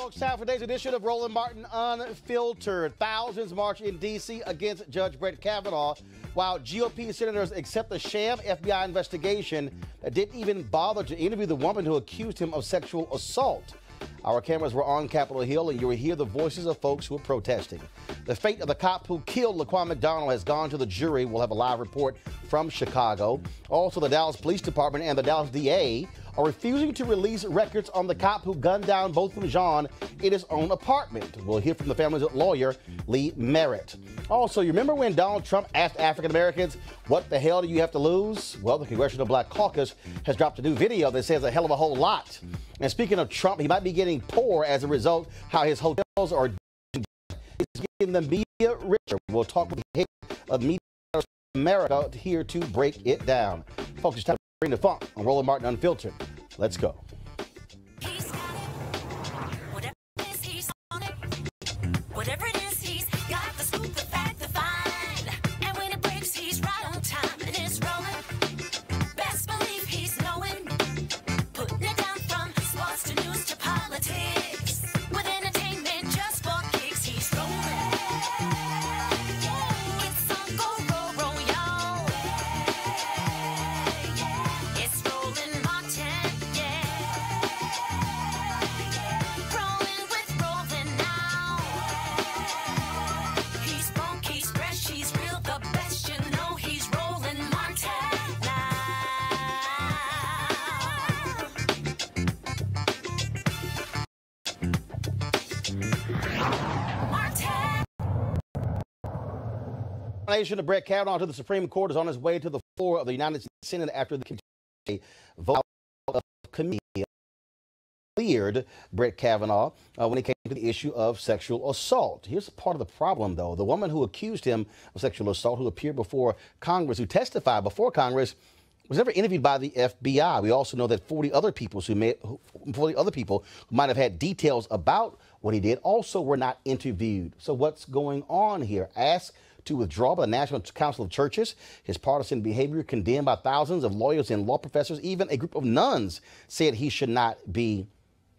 Folks, time for today's edition of Roland Martin Unfiltered. Thousands march in D.C. against Judge Brett Kavanaugh, while GOP senators accept the sham FBI investigation that didn't even bother to interview the woman who accused him of sexual assault. Our cameras were on Capitol Hill, and you will hear the voices of folks who are protesting. The fate of the cop who killed Laquan McDonald has gone to the jury. We'll have a live report from Chicago. Also, the Dallas Police Department and the Dallas DA are refusing to release records on the cop who gunned down Botham Jean in his own apartment. We'll hear from the family's lawyer, Lee Merritt. Also, you remember when Donald Trump asked African Americans, what the hell do you have to lose? Well, the Congressional Black Caucus has dropped a new video that says a hell of a whole lot. And speaking of Trump, he might be getting poor as a result how his hotels are getting the media richer. We'll talk with the head of Media America here to break it down. Folks, it's time to bring the funk on Roland Martin Unfiltered. Let's go. Whatever it is, he's got the scoop, the fact, the find. And when it breaks, he's right on time. And it's rolling, Nomination of Brett Kavanaugh to the Supreme Court is on its way to the floor of the United States Senate after the vote of committee cleared Brett Kavanaugh when it came to the issue of sexual assault. Here's part of the problem, though. The woman who accused him of sexual assault, who appeared before Congress, who testified before Congress, was never interviewed by the FBI. We also know that 40 other people who might have had details about what he did also were not interviewed. So what's going on here? Asked to withdraw by the National Council of Churches. His partisan behavior condemned by thousands of lawyers and law professors. Even a group of nuns said he should not be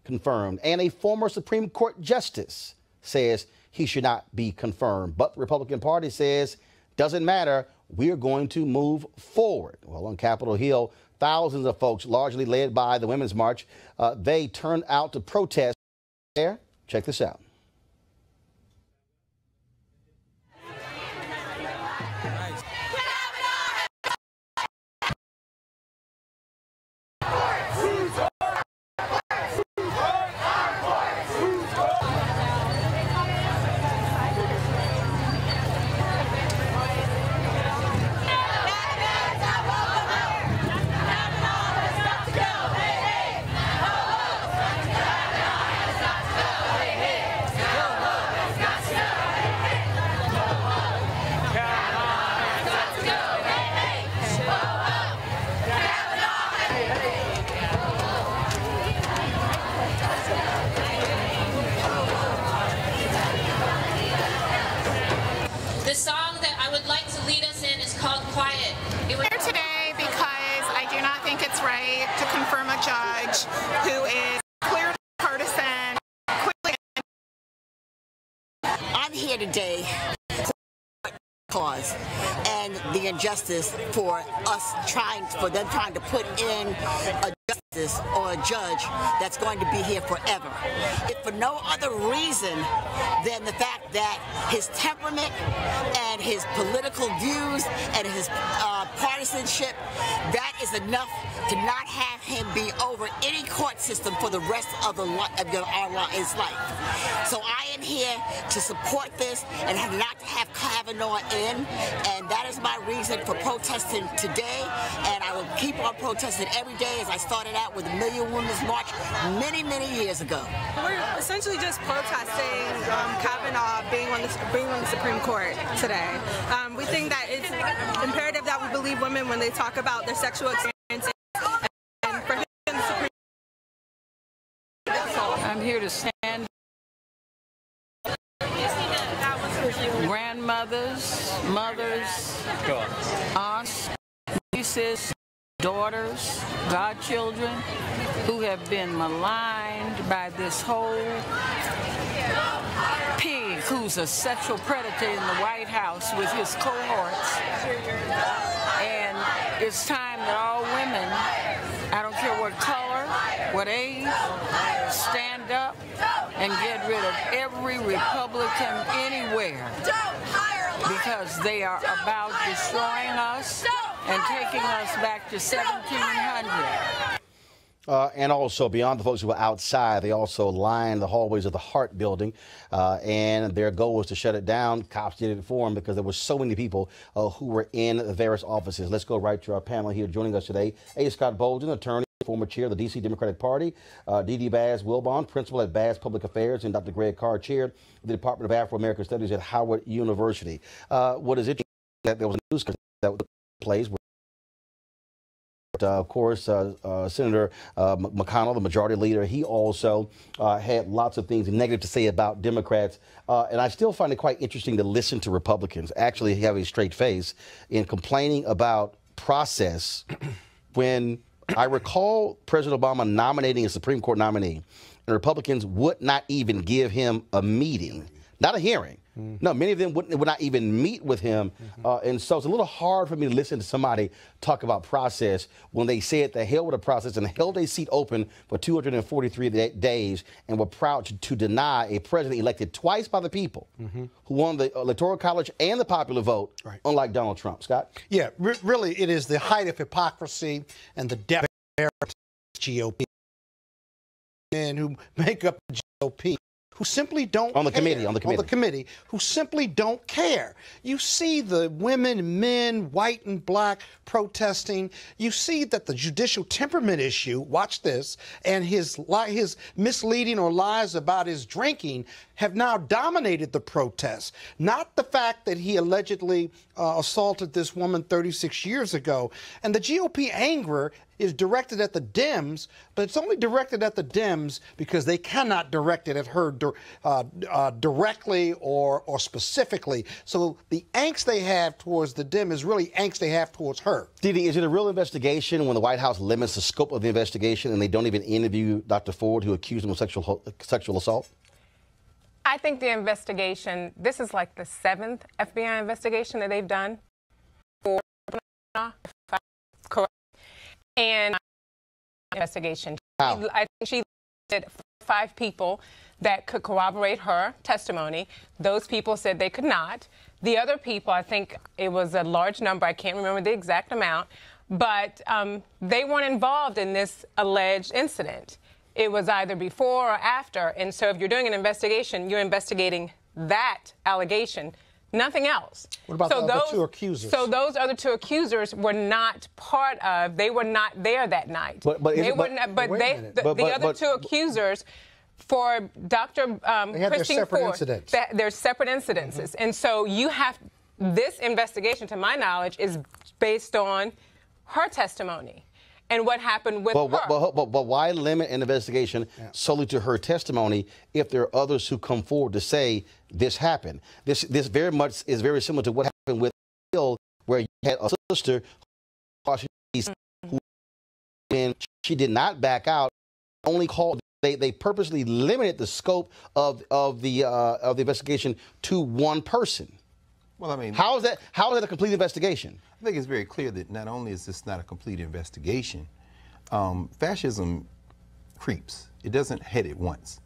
confirmed. And a former Supreme Court justice says he should not be confirmed. But the Republican Party says, doesn't matter, we're going to move forward. Well, on Capitol Hill, thousands of folks, largely led by the Women's March, they turned out to protest there. Check this out. The song that I would like to lead us in is called Quiet. We're here today because I do not think it's right to confirm a judge who is clearly partisan. I'm here today for cause and the injustice for them trying to put in a justice or a judge that's going to be here forever. If for no other reason than the fact that his temperament and his political views and his partisanship, that is enough to not have him be over any court system for the rest of his life. So I am here to support this and not to have Kavanaugh in, and that is my reason for protesting today, and I will keep on protesting every day as I started out with the Million Women's March many, many years ago. We're essentially just protesting Kavanaugh being on the Supreme Court today. We think that it's imperative that we believe women when they talk about their sexual experiences, and for him in the Supreme Court. I'm here to stand grandmothers, mothers, aunts, nieces, daughters, godchildren who have been maligned by this whole pig who's a sexual predator in the White House with his cohorts. And it's time that all women, I don't care what color, what age, stand up and get rid of every Republican anywhere, because they are about destroying us and taking us back to 1700. And also, beyond the folks who were outside, they also lined the hallways of the Hart building, and their goal was to shut it down. Cops did it for them because there were so many people who were in the various offices. Let's go right to our panel here. Joining us today, A. Scott Bolden, attorney, former chair of the D.C. Democratic Party, D.D. Baz-Wilbon, principal at Bass Public Affairs, and Dr. Greg Carr, chair of the Department of Afro-American Studies at Howard University. What is interesting that there was a news that took place where of course, Senator McConnell, the majority leader, he also had lots of things negative to say about Democrats. And I still find it quite interesting to listen to Republicans actually have a straight face in complaining about process when I recall President Obama nominating a Supreme Court nominee, and Republicans would not even give him a meeting, not a hearing. No, many of them would not even meet with him. And so it's a little hard for me to listen to somebody talk about process when they said the hell with a process and held a seat open for 243 days and were proud to deny a president elected twice by the people who won the Electoral College and the popular vote, unlike Donald Trump. Scott? Yeah, really, it is the height of hypocrisy and the depth of the GOP. Men who make up the GOP who simply don't on the care. committee, who simply don't care. You see the women, men, white and black protesting. You see that the judicial temperament issue, watch this, and his misleading or lies about his drinking have now dominated the protests. Not the fact that he allegedly assaulted this woman 36 years ago. And the GOP anger is directed at the Dems, but it's only directed at the Dems because they cannot direct it at her directly or specifically. So the angst they have towards the Dem is really angst they have towards her. Didi, is it a real investigation when the White House limits the scope of the investigation and they don't even interview Dr. Ford, who accused him of sexual assault? I think the investigation, this is like the 7th FBI investigation that they've done for correct. And investigation. Wow. I think she did 5 people that could corroborate her testimony. Those people said they could not. The other people, I think it was a large number, I can't remember the exact amount, but they weren't involved in this alleged incident. It was either before or after. And so if you're doing an investigation, you're investigating that allegation, nothing else. What about the other 2 accusers? So those other 2 accusers were not part of, they were not there that night. The other 2 accusers, for Dr. Christine Ford, there's separate incidences. And so you have, this investigation, to my knowledge, is based on her testimony and what happened with her. But why limit an investigation solely to her testimony if there are others who come forward to say this happened? This very much is very similar to what happened with Hill, where you had a sister who, and she did not back out, only called. They purposely limited the scope of the investigation to one person. Well, I mean, how is that a complete investigation? I think it's very clear that not only is this not a complete investigation, fascism creeps. It doesn't hit it once.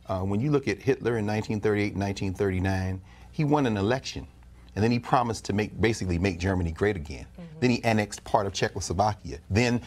When you look at Hitler in 1938 and 1939, he won an election, and then he promised to basically make Germany great again. Then he annexed part of Czechoslovakia. Then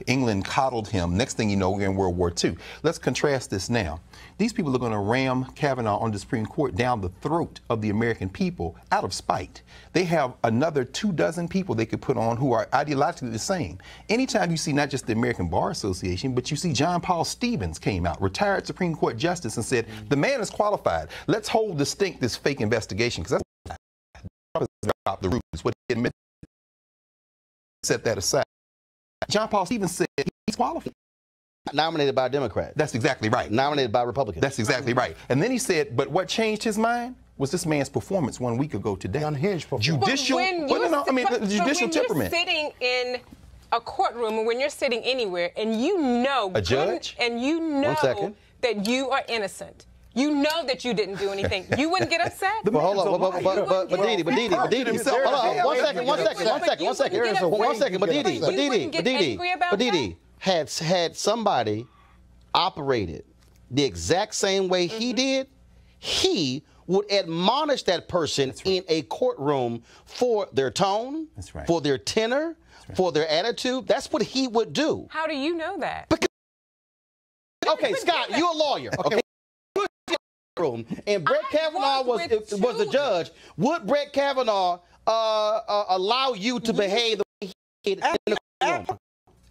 England coddled him. Next thing you know, we're in World War II. Let's contrast this now. These people are going to ram Kavanaugh on the Supreme Court down the throat of the American people out of spite. They have another 24 people they could put on who are ideologically the same. Anytime you see not just the American Bar Association, but you see John Paul Stevens came out, retired Supreme Court justice, and said, the man is qualified. Let's hold distinct this fake investigation, because that's about the roots. What he admitted. Set that aside. John Paul Stevens said he's qualified. Nominated by a Democrat. That's exactly right. Nominated by Republicans. That's exactly right. And then he said, but what changed his mind was this man's performance 1 week ago today. The unhinged performance. Judicial, judicial temperament. You're sitting in a courtroom, or when you're sitting anywhere, and you know, a judge, and you know that you are innocent. You know that you didn't do anything. You wouldn't get upset? But hold on, but Didi, had somebody operated the exact same way he did, he would admonish that person in a courtroom for their tone, for their tenor, for their attitude. That's what he would do. How do you know that? Okay, Scott, you're a lawyer. Okay. And Brett Kavanaugh was the judge. Would Brett Kavanaugh allow you to behave the way he did in the courtroom?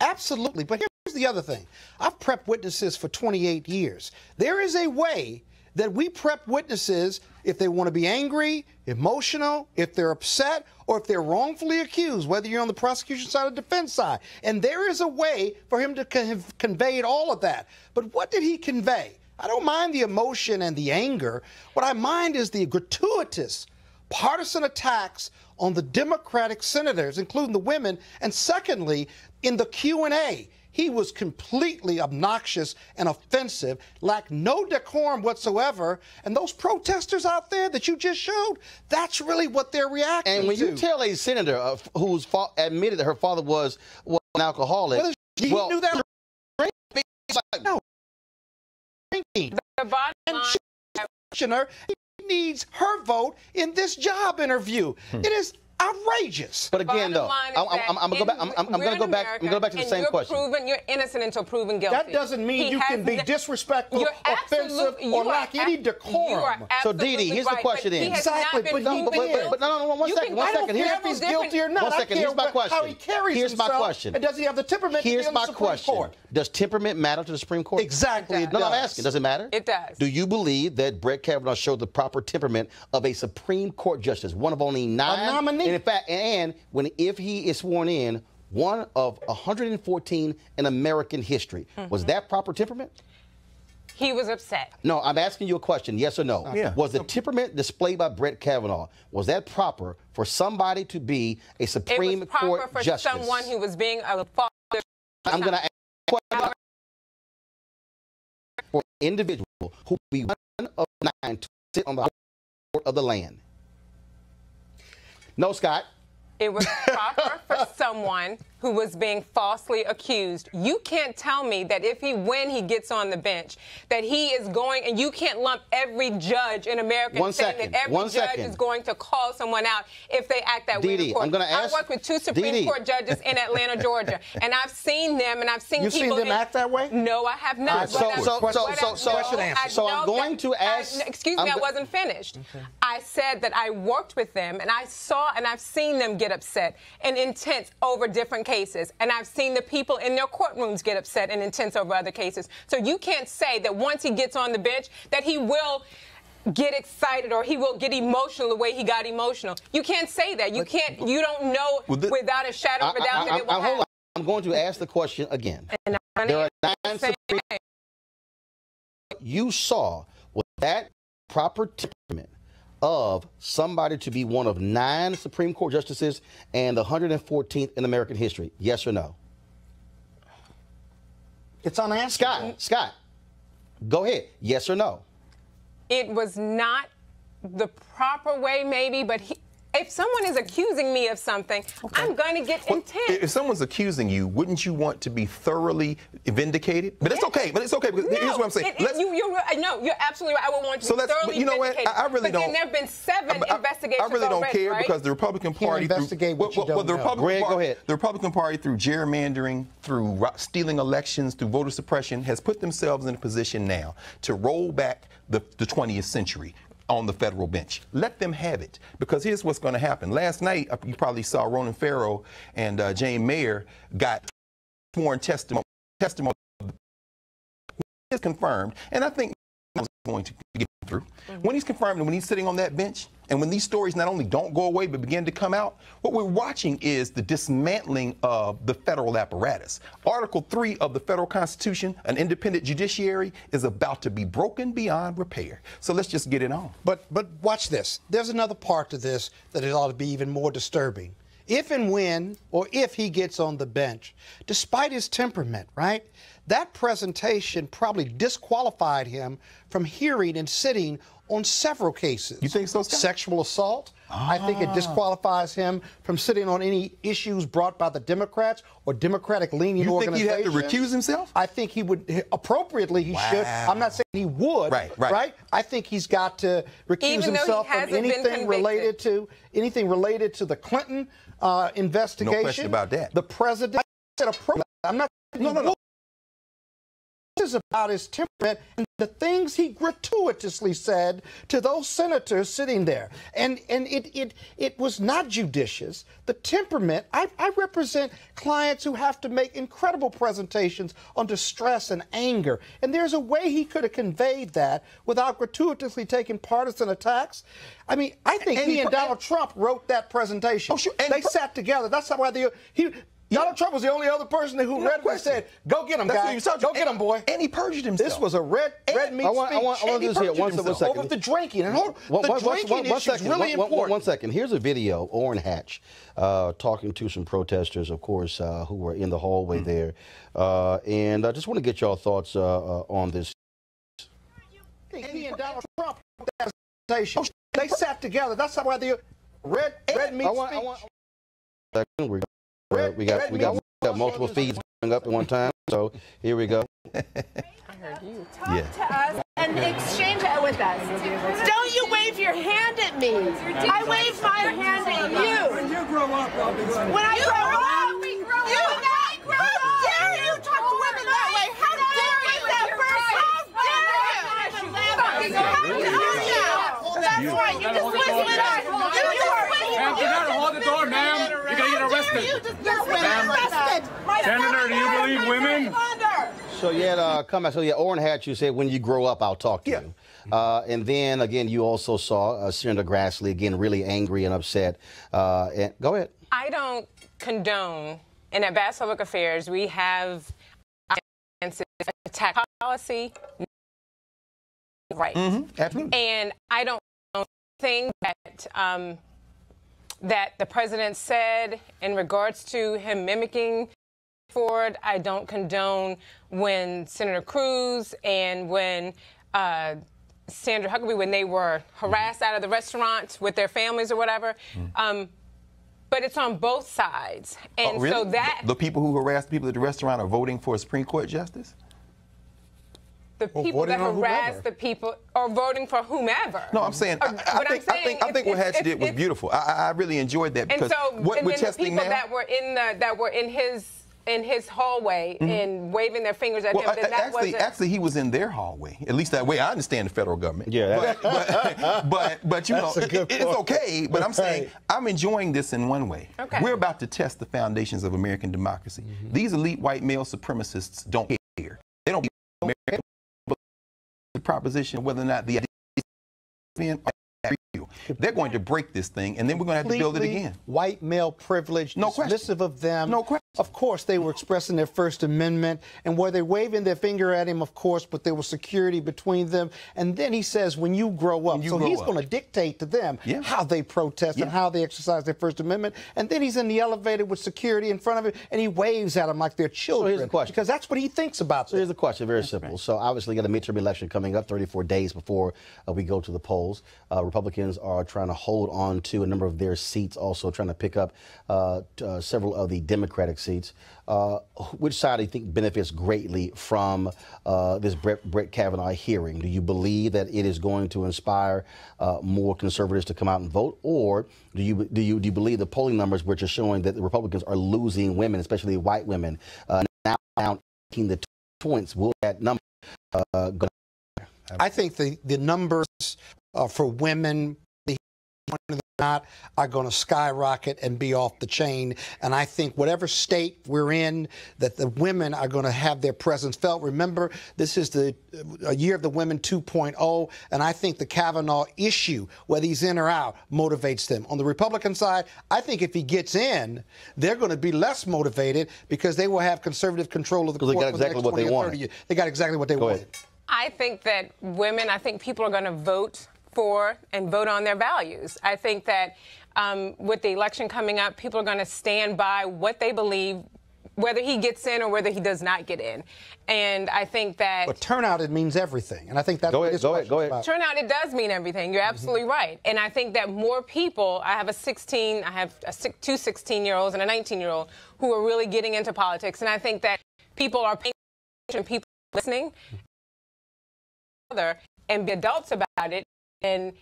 Absolutely. But here's the other thing. I've prepped witnesses for 28 years. There is a way that we prep witnesses if they want to be angry, emotional, if they're upset, or if they're wrongfully accused, whether you're on the prosecution side or defense side. And there is a way for him to have conveyed all of that. But what did he convey? I don't mind the emotion and the anger. What I mind is the gratuitous partisan attacks on the Democratic senators, including the women. And secondly, in the Q&A, he was completely obnoxious and offensive, lacked no decorum whatsoever. And those protesters out there that you just showed, that's really what they're reacting to. And when you tell a senator who's admitted that her father was an alcoholic, he knew that. No. The bottom line, he needs her vote in this job interview. It is outrageous. But again, though, I'm going to go back to the same question. You're innocent until proven guilty. That doesn't mean you can be disrespectful, offensive, or lack any decorum. So, Didi, here's the question then. Exactly, but no, one second. I don't care if he's guilty or not. 1 second, here's my question. How he carries himself. My question. And does he have the temperament to be on the Supreme Court? Does temperament matter to the Supreme Court? Exactly. No, I'm asking. Does it matter? It does. Do you believe that Brett Kavanaugh showed the proper temperament of a Supreme Court justice, one of only 9? A nominee. And in fact, if he is sworn in, one of 114 in American history, was that proper temperament? He was upset. No, I'm asking you a question, yes or no. Yeah. Was the temperament displayed by Brett Kavanaugh, was that proper for somebody to be a Supreme Court justice? It was proper for someone who was being a father. I'm going to ask a question for an individual who will be one of 9 to sit on the court of the land. No, Scott. It was proper for someone who was being falsely accused. You can't tell me that when he gets on the bench, that he is going, and you can't lump every judge in America saying that every judge is going to call someone out if they act that way in court. I worked with 2 Supreme Court judges in Atlanta, Georgia, and I've seen them, and I've seen people. You've seen them act that way? No, I have not. So I'm going to ask. Excuse me, I wasn't finished. Okay. I said that I worked with them, and I saw, and I've seen them get upset and intense over different cases. And I've seen the people in their courtrooms get upset and intense over other cases. So you can't say that once he gets on the bench that he will get excited or he will get emotional the way he got emotional. You can't say that. You don't know without a shadow of a doubt that it will happen. I'm going to ask the question again. There are 9 Supreme you saw was that proper temperament of somebody to be one of 9 Supreme Court justices and the 114th in American history? Yes or no? It's unanswerable. Scott, go ahead. Yes or no? It was not the proper way, maybe, but if someone is accusing me of something, I'm going to get intense. If someone's accusing you, wouldn't you want to be thoroughly vindicated? But it's okay. But it's okay because here's what I'm saying. You're absolutely right. I would want to be thoroughly vindicated. I really don't. Then there have been 7 investigations. I really don't care because the Republican Party investigate what you don't know. Greg, go ahead. The Republican Party, through gerrymandering, through stealing elections, through voter suppression, has put themselves in a position now to roll back the 20th century on the federal bench. Let them have it, because here's what's going to happen. Last night, you probably saw Roland and Jane Mayer got sworn testimony is confirmed, and I think is going to get through. When he's confirmed and when he's sitting on that bench, and when these stories not only don't go away but begin to come out, what we're watching is the dismantling of the federal apparatus. Article 3 of the federal Constitution, an independent judiciary, is about to be broken beyond repair. So let's just get it on. But watch this. There's another part to this that it ought to be even more disturbing. If and when, or if he gets on the bench, despite his temperament, right, that presentation probably disqualified him from hearing and sitting on several cases. You think so, Scott? Sexual assault. I think it disqualifies him from sitting on any issues brought by the Democrats or Democratic-leaning organizations. You think he'd have to recuse himself? I think he would. Appropriately, he should. I'm not saying he would. Right. I think he's got to recuse himself from anything related to the Clinton investigation. No question about that. The president. I'm not. No. This is about his temperament and the things he gratuitously said to those senators sitting there. And it was not judicious. The temperament, I represent clients who have to make incredible presentations under stress and anger. And there's a way he could have conveyed that without gratuitously taking partisan attacks. I mean, I think he and Donald Trump wrote that presentation. Oh, sure. They sat together. That's why Donald Trump was the only other person who read it and said, "Go get him, guys. Go get him, boy." And he perjured himself. This was a red meat speech. I want to do this here. One second. Over the drinking. And the drinking issue is really important. 1 second. Here's a video, Orrin Hatch, talking to some protesters, of course, who were in the hallway there. And I just want to get y'all thoughts on this. He and Donald Trump wrote that presentation. They sat together. That's why the red meat speech. We got multiple feeds going up at one time, so here we go. heard you. Talk to us and exchange it with us. Don't you wave your hand at me. I wave my hand at you. When you grow up, when I grow up, how dare you talk to women that way? How dare you? That first, how dare you? That's right. You just whistling on. Ma'am, you gotta hold the door, ma'am. You're gonna get arrested. Senator, do you believe women? So you had come back. So yeah, Orrin Hatch, you said when you grow up, I'll talk to you. And then again, you also saw Senator Grassley again really angry and upset. And go ahead. I don't condone. In Ambassador Public Affairs, we have attack policy. Right. Absolutely. And I don't think that that the president said in regards to him mimicking Ford. I don't condone when Senator Cruz and when Sandra Huckabee, when they were harassed out of the restaurant with their families or whatever. But it's on both sides. And really? So that the people who harassed people at the restaurant are voting for a Supreme Court justice? The people that harass the people are voting for whomever. No, I'm saying, I think what Hatch did was beautiful. I really enjoyed that because what we're testing now. And the people that were in his hallway and waving their fingers at him. Actually, he was in their hallway. At least that way I understand the federal government. Yeah. But you know, it's okay. But I'm saying I'm enjoying this in one way. Okay. We're about to test the foundations of American democracy. These elite white male supremacists don't care. They don't care American the proposition of whether or not the ideas are real. They're going to break this thing, and then we're going to have to build it again. White male privilege, dismissive of them. No question. Of course, they were expressing their First Amendment, and were they waving their finger at him, of course, but there was security between them. And then he says, when you grow up. He's going to dictate to them how they protest and how they exercise their First Amendment. And then he's in the elevator with security in front of him, and he waves at them like they're children. So here's the question. Because that's what he thinks about them. Here's the question, very simple. Right. So obviously, you got a midterm election coming up 34 days before we go to the polls. Republicans are trying to hold on to a number of their seats, also trying to pick up several of the Democratic seats. Which side do you think benefits greatly from this Brett Kavanaugh hearing? Do you believe that it is going to inspire more conservatives to come out and vote, or do you believe the polling numbers which are showing that the Republicans are losing women, especially white women, now down 18 points? Will that number go? I think the numbers for women are going to skyrocket and be off the chain. And I think whatever state we're in, that the women are going to have their presence felt. Remember, this is the year of the women 2.0, and I think the Kavanaugh issue, whether he's in or out, motivates them. On the Republican side, I think if he gets in, they're going to be less motivated because they will have conservative control of the court. They got exactly what they wanted. They got exactly what they wanted. I think that I think people are going to vote for and vote on their values. I think that with the election coming up, people are going to stand by what they believe, whether he gets in or whether he does not get in. And I think that... But turnout, it means everything. And I think that's what this question is about. Turnout, it does mean everything. You're absolutely right. And I think that more people, I have two 16-year-olds and a 19-year-old who are really getting into politics. And I think that people are paying attention, people are listening, and be adults about it, and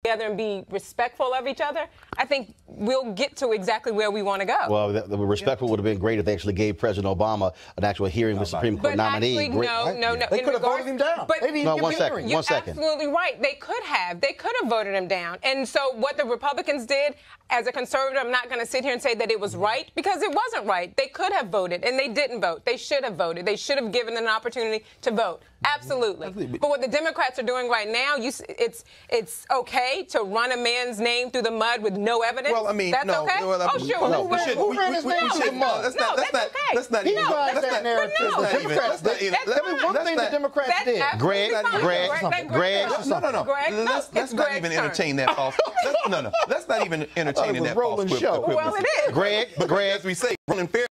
together and be respectful of each other, I think we'll get to exactly where we want to go. Well, the respectful would have been great if they actually gave President Obama an actual hearing with Supreme Court nominee. Actually, no. They could have voted him down. But one second. You're absolutely right. They could have voted him down. And so what the Republicans did, as a conservative, I'm not going to sit here and say that it was right, because it wasn't right. They could have voted, and they didn't vote. They should have voted. They should have given them an opportunity to vote. Absolutely. But what the Democrats are doing right now, it's okay to run a man's name through the mud with no evidence. Well, I mean, that's no. okay. Well, Who ran his name through the mud? Let's not even. that narrative. One thing the Democrats did. Greg. Let's not even entertain that false. Let's not even entertain that false equivalency. Well, it is. Greg, as we say, Roland Fair,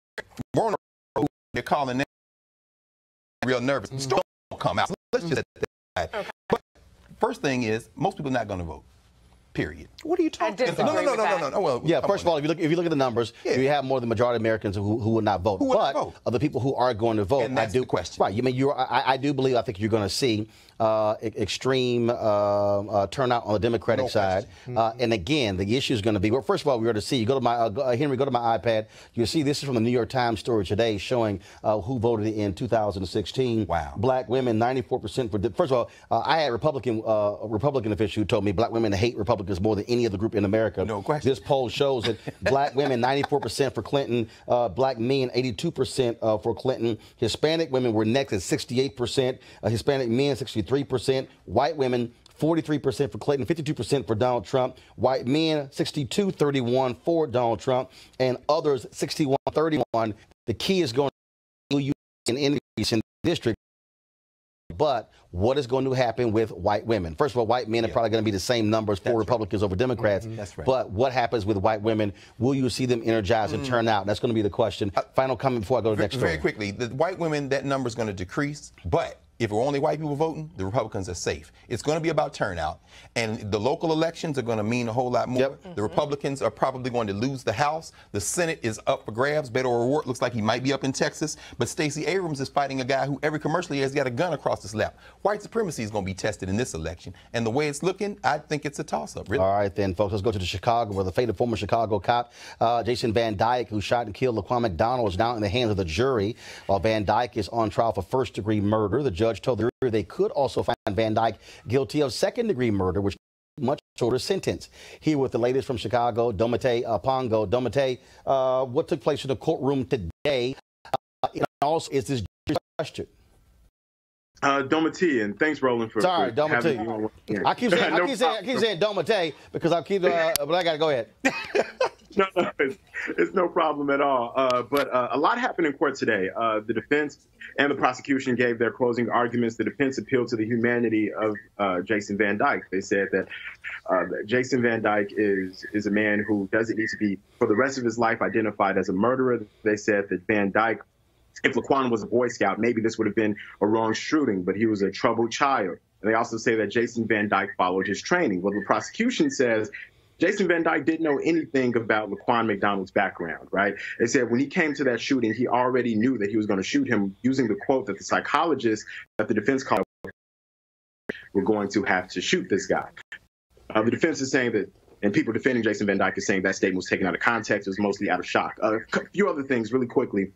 they're calling that real nervous. Don't come out. Let's just. But first thing is, most people are not going to vote. period. What are you talking about? No. Well, yeah, first of all, if you look at the numbers, you have more than the majority of Americans who will not vote. But of the people who are going to vote, and that's the question. Right. I do believe, I think you're going to see extreme turnout on the Democratic side. And again, the issue is going to be, well, first of all, we're going to see, you go to my, Henry, go to my iPad, you'll see this is from the New York Times story today showing who voted in 2016. Wow. Black women, 94% for, first of all, I had a Republican official who told me black women hate Republicans more than any other group in America. No question. This poll shows that black women, 94% for Clinton, black men, 82% for Clinton. Hispanic women were next at 68%, Hispanic men, 63%, white women, 43% for Clinton, 52% for Donald Trump, white men, 62-31 for Donald Trump, and others, 61-31. The key is going to be an increase in the district. But what is going to happen with white women? First of all, white men are probably going to be the same numbers for Republicans over Democrats. That's right. But what happens with white women? Will you see them energize and turn out? That's going to be the question. Final comment before I go to the next story. Very quickly, the white women, that number is going to decrease, but if we're only white people voting, the Republicans are safe. It's going to be about turnout, and the local elections are going to mean a whole lot more. The Republicans are probably going to lose the House. The Senate is up for grabs. Beto O'Rourke looks like he might be up in Texas, but Stacey Abrams is fighting a guy who every commercial he has got a gun across his lap. White supremacy is going to be tested in this election, and the way it's looking, I think it's a toss-up, really. All right, then, folks, let's go to the Chicago, where the fate of former Chicago cop Jason Van Dyke, who shot and killed Laquan McDonald, is now in the hands of the jury. While Van Dyke is on trial for first-degree murder, the judge told the jury they could also find Van Dyke guilty of second-degree murder, which is a much shorter sentence. Here with the latest from Chicago, Domite Pongo. Domite, what took place in the courtroom today? And also, is this question? Domite, and thanks, Roland, for Domite. having me on. I keep saying Domite because I keep, but I got to go ahead. No, it's no problem at all. But a lot happened in court today. The defense and the prosecution gave their closing arguments. The defense appealed to the humanity of Jason Van Dyke. They said that Jason Van Dyke is a man who doesn't need to be, for the rest of his life, identified as a murderer. They said that Van Dyke, if Laquan was a Boy Scout, maybe this would have been a wrong shooting, but he was a troubled child. And they also say that Jason Van Dyke followed his training. Well, the prosecution says Jason Van Dyke didn't know anything about Laquan McDonald's background, right? They said when he came to that shooting, he already knew that he was going to shoot him, using the quote that the psychologist that the defense called, "We're going to have to shoot this guy." The defense is saying that, and people defending Jason Van Dyke is saying that statement was taken out of context. It was mostly out of shock. A few other things really quickly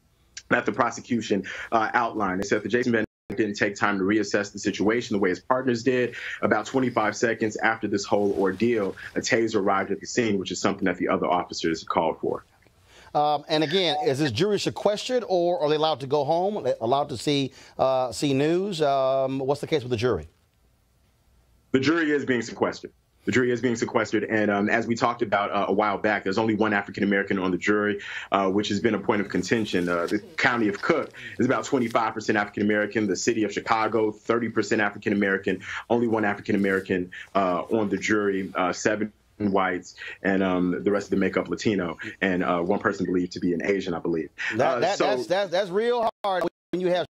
that the prosecution outlined. They said that Jason Van Dyke didn't take time to reassess the situation the way his partners did. About 25 seconds after this whole ordeal, a taser arrived at the scene, which is something that the other officers called for. And again, is this jury sequestered, or are they allowed to go home, allowed to see news? What's the case with the jury? The jury is being sequestered. The jury is being sequestered, and as we talked about a while back, there's only one African-American on the jury, which has been a point of contention. The county of Cook is about 25% African-American. The city of Chicago, 30% African-American. Only one African-American on the jury, 7 whites, and the rest of them make up Latino, and one person believed to be an Asian, I believe. That's real hard when you have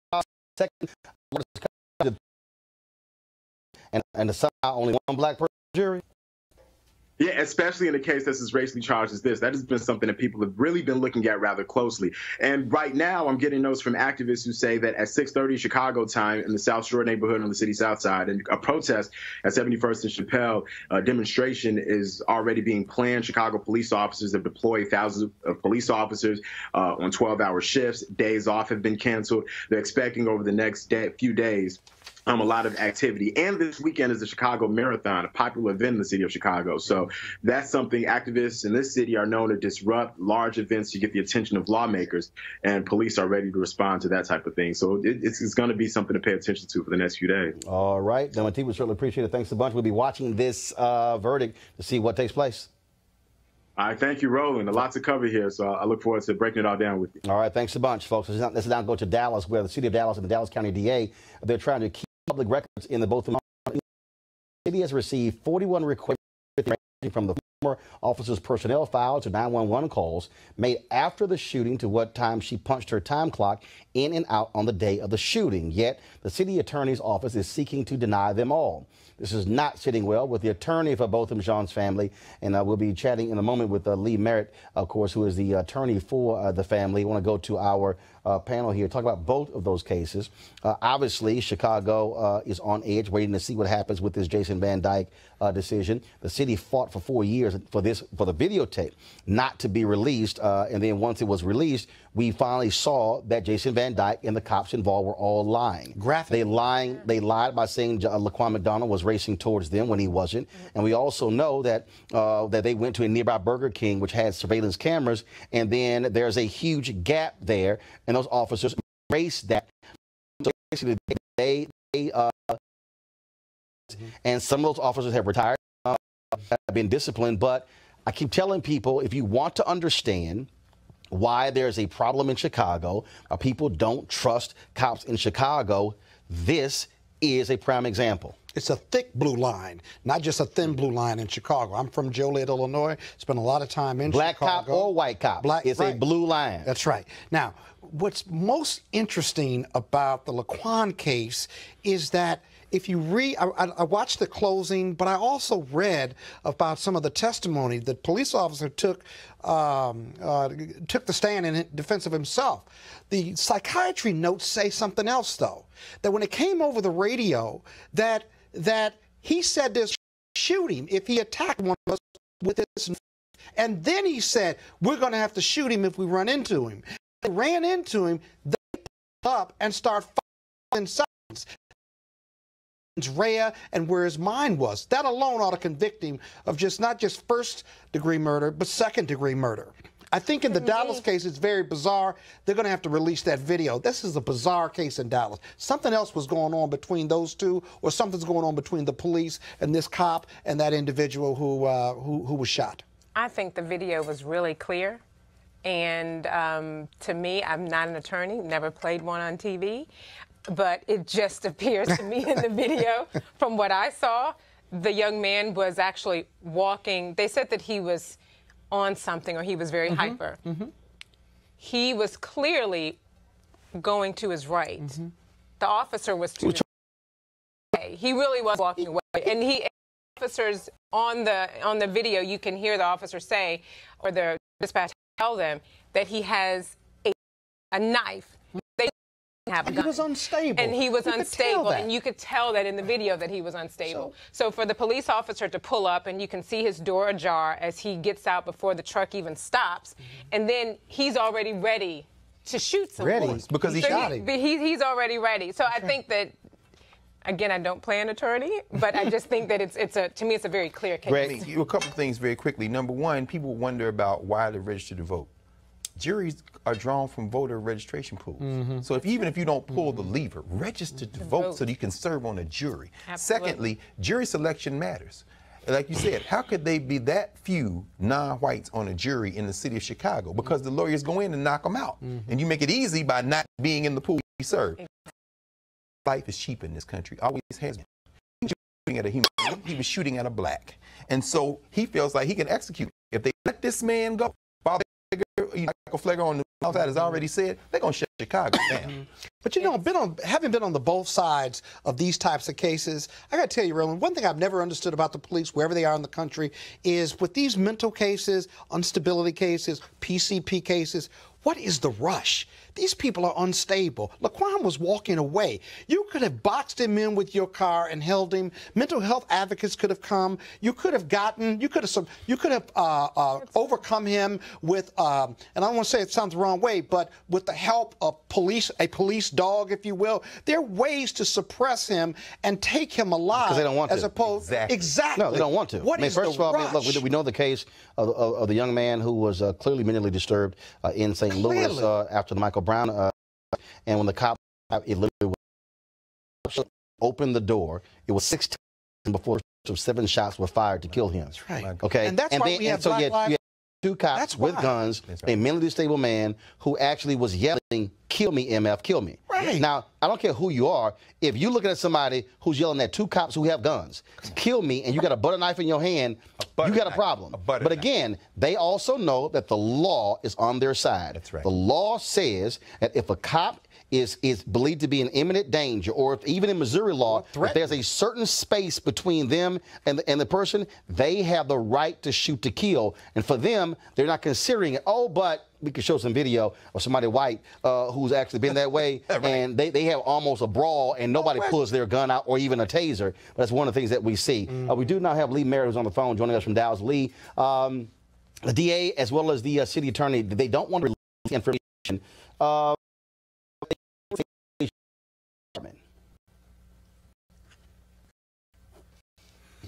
and somehow only one black person on the jury. Yeah, especially in a case that's as racially charged as this. That has been something that people have really been looking at rather closely. And right now, I'm getting notes from activists who say that at 6:30 Chicago time in the South Shore neighborhood on the city south side, and a protest at 71st and Chappelle, a demonstration is already being planned. Chicago police officers have deployed thousands of police officers on 12-hour shifts. Days off have been canceled. They're expecting over the next few days a lot of activity. And this weekend is the Chicago Marathon, a popular event in the city of Chicago. So that's something activists in this city are known to disrupt large events to get the attention of lawmakers, and police are ready to respond to that type of thing. So it's going to be something to pay attention to for the next few days. All right. Domite, we certainly appreciate it. Thanks a bunch. We'll be watching this verdict to see what takes place. All right, thank you, Roland. A lot to cover here, so I look forward to breaking it all down with you. All right, thanks a bunch, folks. Let's now go to Dallas, where the city of Dallas and the Dallas County DA, they're trying to keep public records in the Botham Jean. The city has received 41 requests ranging from the officers' personnel files to 911 calls made after the shooting to what time she punched her time clock in and out on the day of the shooting. Yet the city attorney's office is seeking to deny them all. This is not sitting well with the attorney for Botham Jean's family, and we'll be chatting in a moment with Lee Merritt, of course, who is the attorney for the family. I want to go to our panel here, talk about both of those cases. Obviously, Chicago is on edge, waiting to see what happens with this Jason Van Dyke decision. The city fought for 4 years for the videotape not to be released, and then once it was released, we finally saw that Jason Van Dyke and the cops involved were all lying. Graphic. They lied by saying Laquan McDonald was racing towards them when he wasn't. And we also know that that they went to a nearby Burger King, which had surveillance cameras, and then there's a huge gap there, and those officers raced that. So basically, and some of those officers have retired, have been disciplined. But I keep telling people, if you want to understand why there's a problem in Chicago, people don't trust cops in Chicago, this is a prime example. It's a thick blue line, not just a thin blue line in Chicago. I'm from Joliet, Illinois. Spent a lot of time in Black Chicago. Cop or white cop. It's a blue line. That's right. Now, what's most interesting about the Laquan case is that if you read, I watched the closing, but I also read about some of the testimony. The police officer took the stand in defense of himself. The psychiatry notes say something else, though, that when it came over the radio, that he said this, shoot him if he attacked one of us with this. And then he said, we're going to have to shoot him if we run into him. They ran into him, they pulled up and start fighting in silence. Rhea and where his mind was. That alone ought to convict him of not just first-degree murder, but second-degree murder. I think in the Dallas case, it's very bizarre. They're going to have to release that video. This is a bizarre case in Dallas. Something else was going on between those two, or something's going on between the police and this cop and that individual who was shot. I think the video was really clear. And to me, I'm not an attorney, never played one on TV. But it just appears to me in the video, from what I saw, the young man was actually walking. They said that he was on something, or he was very hyper. He was clearly going to his right. The officer was to his right. He really was walking away. And officers on the video, you can hear the officer say, or the dispatch tell them, that he has a knife. And he was unstable. And he was unstable, and you could tell that in the video that he was unstable. So for the police officer to pull up, and you can see his door ajar as he gets out before the truck even stops, and then he's already ready to shoot someone. Ready? Because he shot him. He's already ready. So I think that, again, I don't play an attorney, but I just think that to me, it's a very clear case. Greg, a couple of things very quickly. Number one, people wonder about why they're registered to vote. Juries are drawn from voter registration pools. So even if you don't pull the lever, register to vote so that you can serve on a jury. Absolutely. Secondly, jury selection matters. Like you said, how could they be that few non-whites on a jury in the city of Chicago? Because the lawyers go in and knock them out. And you make it easy by not being in the pool you serve. Life is cheap in this country, always has been. He was shooting at a human, he was shooting at a black. And so he feels like he can execute. If they let this man go, Michael Flegger on the outside has already said they're going to shut Chicago down. But you know, having been on the both sides of these types of cases, I got to tell you, Roland, one thing I've never understood about the police, wherever they are in the country, is with these mental cases, instability cases, PCP cases, what is the rush? These people are unstable. Laquan was walking away. You could have boxed him in with your car and held him. Mental health advocates could have come. You could have overcome him with, and I don't want to say it sounds the wrong way, but with the help of a police dog, if you will. There are ways to suppress him and take him alive. Because they don't want to. As opposed, exactly. No, they don't want to. First of all, look, we know the case of the young man who was clearly mentally disturbed in St. Louis after the Michael Brown, and when the cop, it literally opened the door. It was 6 times before 7 shots were fired to kill him. That's right. Okay, and that's why we have so Black Lives. you had 2 cops with guns, a mentally stable man who actually was yelling, "Kill me, MF, kill me." Right. Now, I don't care who you are. If you're looking at somebody who's yelling at 2 cops who have guns, "Kill me," and you got a butter knife in your hand, you got a problem. But again, they also know that the law is on their side. That's right. The law says that if a cop is believed to be in imminent danger, or if, even in Missouri law, if there's a certain space between them and the person, they have the right to shoot to kill. And for them, they're not considering it. Oh, but we could show some video of somebody white who's actually been that way, and they have almost a brawl, and nobody pulls their gun out or even a taser. But that's one of the things that we see. We do now have Lee Merritt, who's on the phone, joining us from Dallas. Lee, the DA as well as the city attorney, they don't want to release information.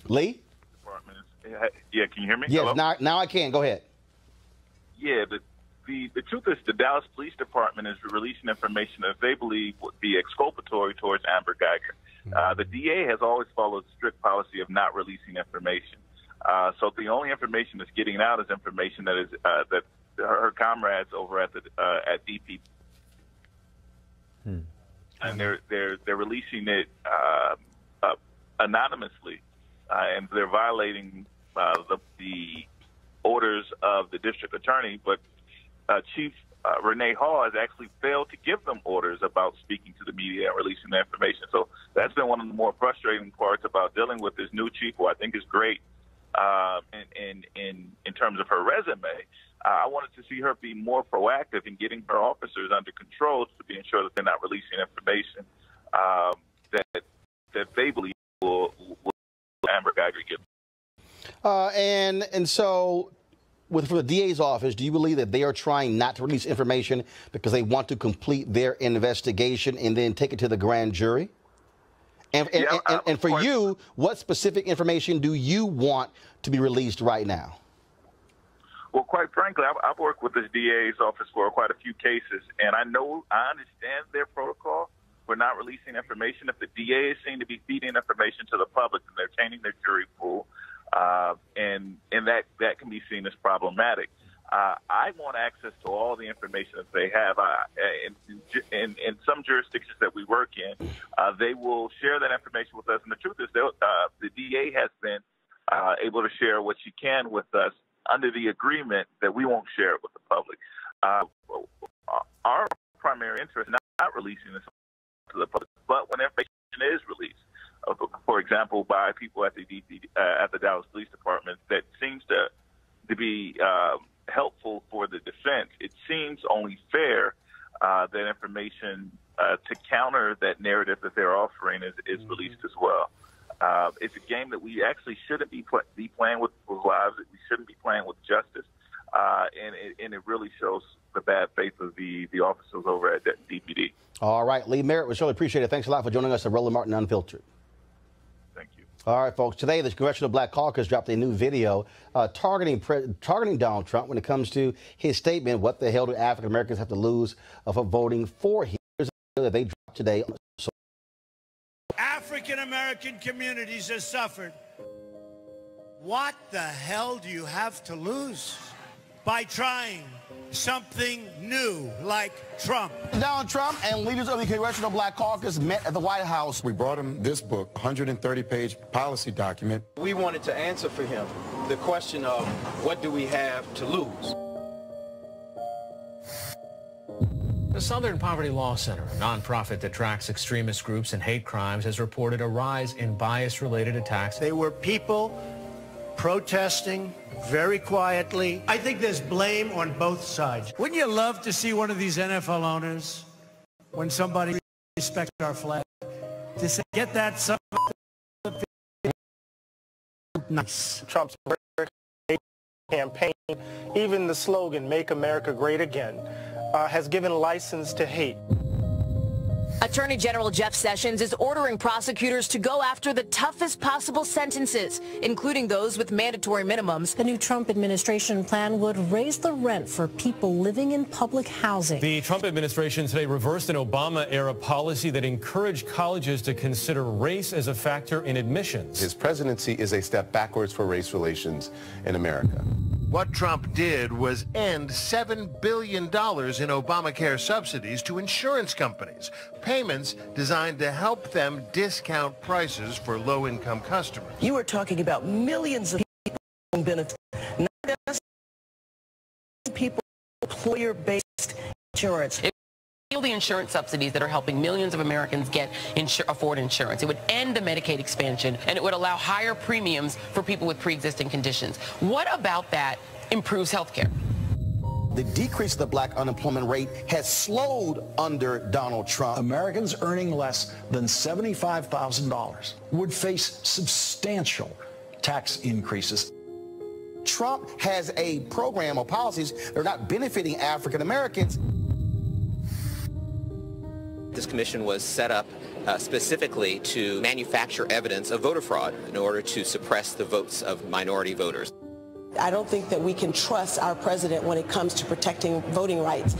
Lee? Yeah, can you hear me? Yes, Hello? now I can. Go ahead. Yeah, the truth is the Dallas Police Department is releasing information that they believe would be exculpatory towards Amber Guyger. The DA has always followed a strict policy of not releasing information. So the only information that's getting out is information that is that her comrades over at DP, and they're releasing it anonymously, and they're violating the orders of the district attorney. But Chief Renee Hall has actually failed to give them orders about speaking to the media and releasing the information. So that's been one of the more frustrating parts about dealing with this new chief, who I think is great in terms of her resume. I wanted to see her be more proactive in getting her officers under control to be sure that they're not releasing information that they believe will Amber Guyger give. And so, for the DA's office, do you believe that they are trying not to release information because they want to complete their investigation and then take it to the grand jury? And for you, what specific information do you want to be released right now? Well, quite frankly, I've worked with this DA's office for quite a few cases, and I understand their protocol for not releasing information. If the DA is seen to be feeding information to the public, then they're tainting their jury pool, and that can be seen as problematic. I want access to all the information that they have. In some jurisdictions that we work in, they will share that information with us. And the truth is, the DA has been able to share what she can with us under the agreement that we won't share it with the public. Our primary interest is not releasing this to the public, but when information is released, for example, by people at the Dallas Police Department, that seems to be helpful for the defense, it seems only fair that information to counter that narrative that they're offering is released as well. It's a game that we actually shouldn't be playing with lives, that we shouldn't be playing with justice, and it really shows the bad faith of the officers over at DPD. All right, Lee Merritt, we surely appreciate it. Thanks a lot for joining us at Roland Martin Unfiltered. Thank you. All right, folks. Today, the Congressional Black Caucus dropped a new video targeting Donald Trump when it comes to his statement, "What the hell do African Americans have to lose for voting for him?" Here's a video that they dropped today. African American communities have suffered. What the hell do you have to lose by trying something new like Trump? Donald Trump and leaders of the Congressional Black Caucus met at the White House. We brought him this book, 130-page policy document. We wanted to answer for him the question of what do we have to lose? The Southern Poverty Law Center, a nonprofit that tracks extremist groups and hate crimes, has reported a rise in bias-related attacks. They were people protesting very quietly. I think there's blame on both sides. Wouldn't you love to see one of these NFL owners, when somebody respects our flag, to say, get that son of a nice. Trump's campaign, even the slogan, "Make America Great Again," has given license to hate. Attorney General Jeff Sessions is ordering prosecutors to go after the toughest possible sentences, including those with mandatory minimums. The new Trump administration plan would raise the rent for people living in public housing. The Trump administration today reversed an Obama-era policy that encouraged colleges to consider race as a factor in admissions. His presidency is a step backwards for race relations in America. What Trump did was end $7 billion in Obamacare subsidies to insurance companies, payments designed to help them discount prices for low-income customers. You are talking about millions of people benefits. Not just people, employer-based insurance. The insurance subsidies that are helping millions of Americans afford insurance. It would end the Medicaid expansion, and it would allow higher premiums for people with pre-existing conditions. What about that improves health care? The decrease of the black unemployment rate has slowed under Donald Trump. Americans earning less than $75,000 would face substantial tax increases. Trump has a program or policies that are not benefiting African Americans. This commission was set up specifically to manufacture evidence of voter fraud in order to suppress the votes of minority voters. I don't think that we can trust our president when it comes to protecting voting rights.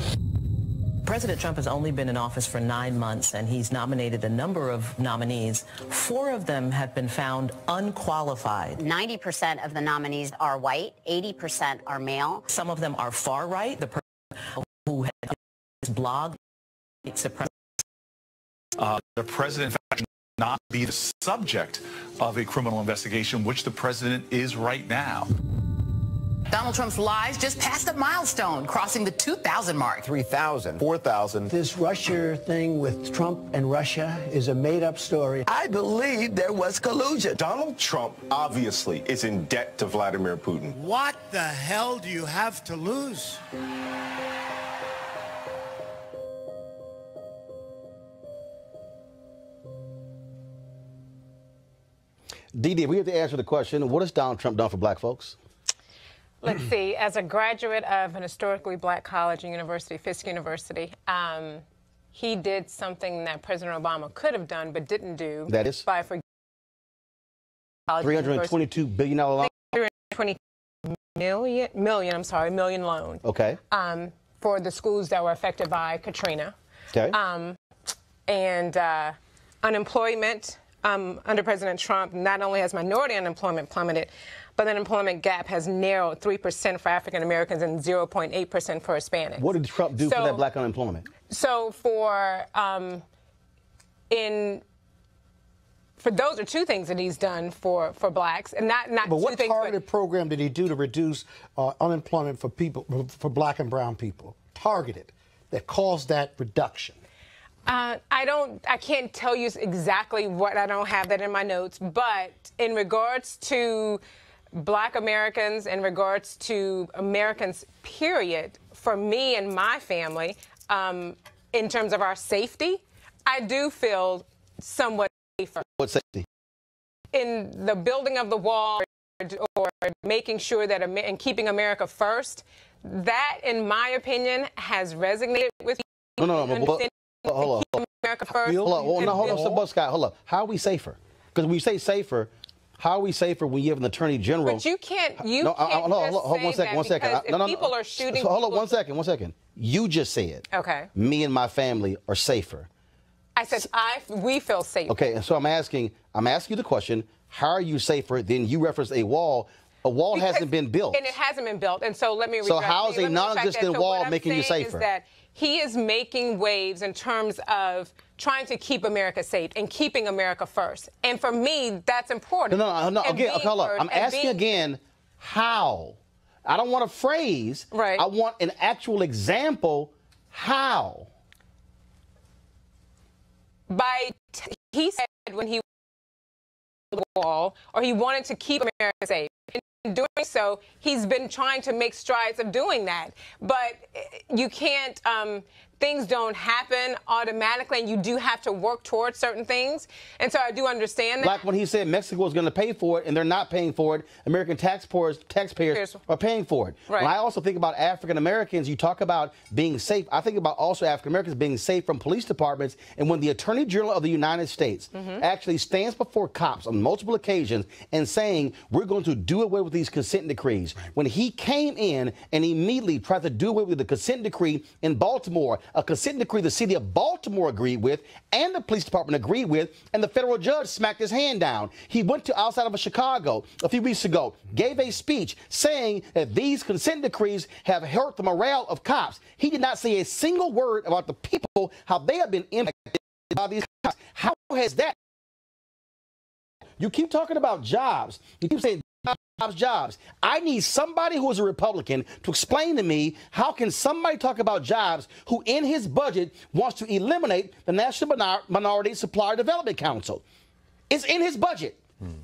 President Trump has only been in office for 9 months, and he's nominated a number of nominees. 4 of them have been found unqualified. 90% of the nominees are white, 80% are male. Some of them are far right. The person who had his blog suppressed. The president, in fact, should not be the subject of a criminal investigation, which the president is right now. Donald Trump's lies just passed a milestone, crossing the 2,000 mark. 3,000, 4,000. This Russia thing with Trump and Russia is a made-up story. I believe there was collusion. Donald Trump obviously is in debt to Vladimir Putin. What the hell do you have to lose? Dee, we have to answer the question, what has Donald Trump done for black folks? Let's see. As a graduate of an historically black college and university, Fisk University, he did something that President Obama could have done but didn't do. That is? By forgiving $322 billion loan? $320 million loan. Okay. For the schools that were affected by Katrina. Okay. And unemployment under President Trump, not only has minority unemployment plummeted, but the unemployment gap has narrowed 3% for African Americans and 0.8% for Hispanics. What did Trump do for that black unemployment? So for those are 2 things that he's done for blacks, and not but 2 what things. Targeted program did he do to reduce unemployment for people, for black and brown people? Targeted, that caused that reduction. I can't tell you exactly what. I don't have that in my notes, but in regards to black Americans, in regards to Americans, period, for me and my family, in terms of our safety, I do feel somewhat safer. What safety? In the building of the wall or making sure that and keeping America first, that, in my opinion, has resonated with me. No. Hold on. America first. Hold on, Scott. Hold up. How are we safer? Because when we say safer, how are we safer when you have an attorney general? But you can't. Hold on, one second. People are shooting. So, hold on, one second. You just said. Okay. Me and my family are safer. I said we feel safer. Okay, and so I'm asking you the question: how are you safer? Then you reference a wall. A wall hasn't been built. And it hasn't been built. And so let me. So how is a non-existent wall making you safer? Is that he is making waves in terms of trying to keep America safe and keeping America first. And for me, that's important. No. Again, hold up. I'm asking again, how? I don't want a phrase. Right. I want an actual example. How? He said when he the wall, or he wanted to keep America safe. In doing so, he's been trying to make strides of doing that. But you can't, things don't happen automatically, and you do have to work towards certain things. And so I do understand that. Like when he said Mexico was going to pay for it, and they're not paying for it. American taxpayers are paying for it. Right. When I also think about African Americans, you talk about being safe. I think about also African Americans being safe from police departments. And when the Attorney General of the United States actually stands before cops on multiple occasions and saying, we're going to do away with these consent decrees. Right. When he came in and immediately tried to do away with the consent decree in Baltimore, a consent decree the city of Baltimore agreed with and the police department agreed with, and the federal judge smacked his hand down. He went to outside of Chicago a few weeks ago, gave a speech saying that these consent decrees have hurt the morale of cops. He did not say a single word about the people, how they have been impacted by these cops. How has that? You keep talking about jobs. You keep saying jobs. I need somebody who is a Republican to explain to me how can somebody talk about jobs who in his budget wants to eliminate the National Minority Supplier Development Council. It's in his budget.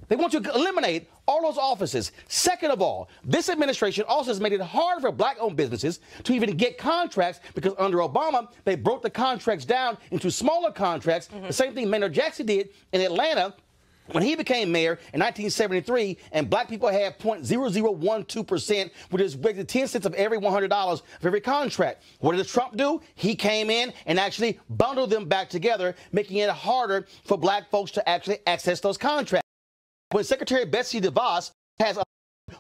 They want to eliminate all those offices. Second of all, this administration also has made it hard for black-owned businesses to even get contracts because under Obama, they broke the contracts down into smaller contracts. The same thing Mayor Jackson did in Atlanta when he became mayor in 1973, and black people had 0.0012%, which is basically 10 cents of every $100 of every contract. What did Trump do? He came in and actually bundled them back together, making it harder for black folks to actually access those contracts. When Secretary Betsy DeVos has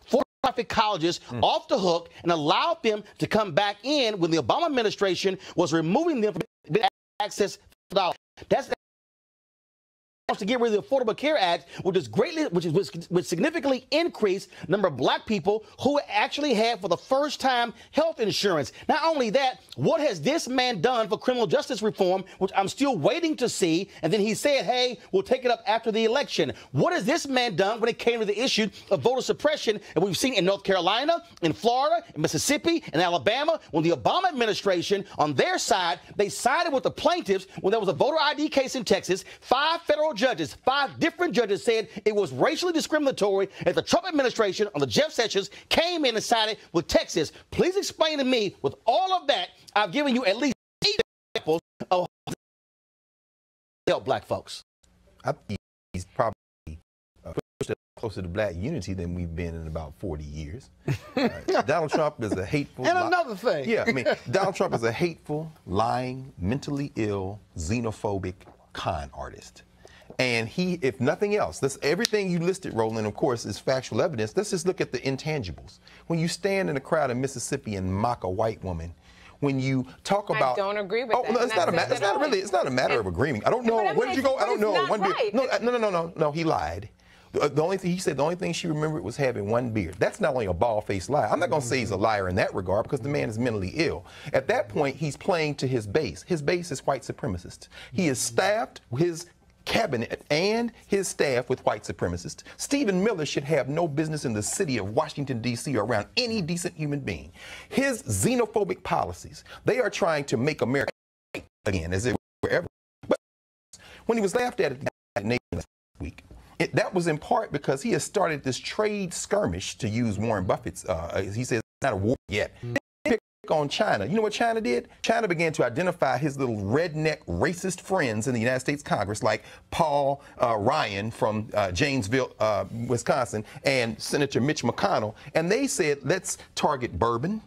for-profit colleges off the hook and allowed them to come back in when the Obama administration was removing them from access to dollars. That's to get rid of the Affordable Care Act, which significantly increased the number of black people who actually have, for the first time, health insurance. Not only that, what has this man done for criminal justice reform, which I'm still waiting to see? And then he said, hey, we'll take it up after the election. What has this man done when it came to the issue of voter suppression that we've seen in North Carolina, in Florida, in Mississippi, in Alabama? When the Obama administration, on their side, they sided with the plaintiffs when there was a voter ID case in Texas. 5 different judges said it was racially discriminatory as the Trump administration on the Jeff Sessions came in and sided with Texas. Please explain to me, with all of that, I've given you at least 8 examples of help black folks. I think he's probably closer to black unity than we've been in about 40 years. Donald Trump is a hateful... And another thing. Yeah, I mean, Donald Trump is a hateful, lying, mentally ill, xenophobic con artist. And he, if nothing else, everything you listed, Roland, of course, is factual evidence. Let's just look at the intangibles. When you stand in a crowd in Mississippi and mock a white woman, when you talk about... I don't agree with that. No, it's not a matter of agreeing. I don't know. Where did you go? I don't know. One beer. No, he lied. He said the only thing she remembered was having one beer. That's not only a bald-faced lie. I'm not going to say he's a liar in that regard because the man is mentally ill. At that point, he's playing to his base. His base is white supremacists. He has staffed his cabinet and his staff with white supremacists. Stephen Miller should have no business in the city of Washington, D.C. or around any decent human being. His xenophobic policies, they are trying to make America again, as it were ever. But when he was laughed at last week, that was in part because he has started this trade skirmish, to use Warren Buffett's, he says it's not a war yet. On China. You know what China did? China began to identify his little redneck racist friends in the United States Congress, like Paul Ryan from Janesville, Wisconsin, and Senator Mitch McConnell, and they said, let's target bourbon.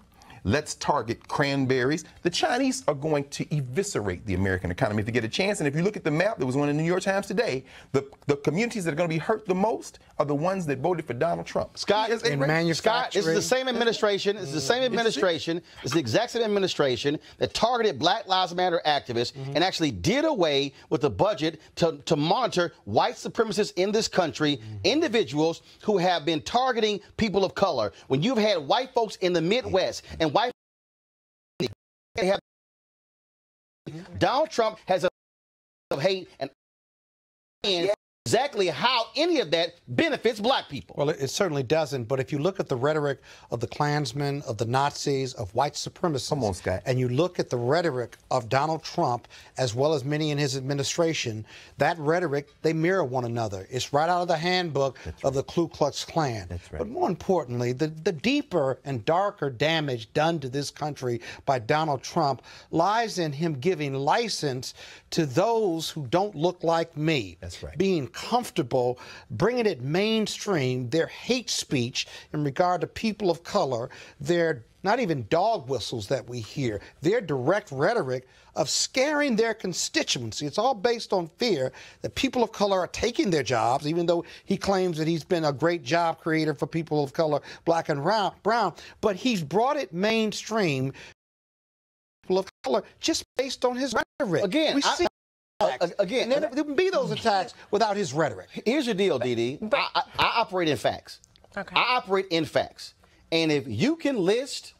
Let's target cranberries. The Chinese are going to eviscerate the American economy if they get a chance. And if you look at the map, there was one in the New York Times today, the communities that are going to be hurt the most are the ones that voted for Donald Trump. Scott, this is the same administration. It's the same administration. It's the exact same administration that targeted Black Lives Matter activists and actually did away with the budget to monitor white supremacists in this country, individuals who have been targeting people of color. When you've had white folks in the Midwest and white have Donald Trump has a hate and exactly how any of that benefits black people. Well, it certainly doesn't. But if you look at the rhetoric of the Klansmen, of the Nazis, of white supremacists, come on, Scott, and you look at the rhetoric of Donald Trump, as well as many in his administration, that rhetoric, they mirror one another. It's right out of the handbook of the Ku Klux Klan. That's right. But more importantly, the deeper and darker damage done to this country by Donald Trump lies in him giving license to those who don't look like me. That's right. Being comfortable bringing it mainstream, their hate speech in regard to people of color, their not even dog whistles that we hear, their direct rhetoric of scaring their constituency. It's all based on fear that people of color are taking their jobs, even though he claims that he's been a great job creator for people of color, black and brown, but he's brought it mainstream, people of color, just based on his rhetoric. Again, Again, there wouldn't be those attacks without his rhetoric. Here's the deal, Dee. I operate in facts. Okay. I operate in facts. And if you can list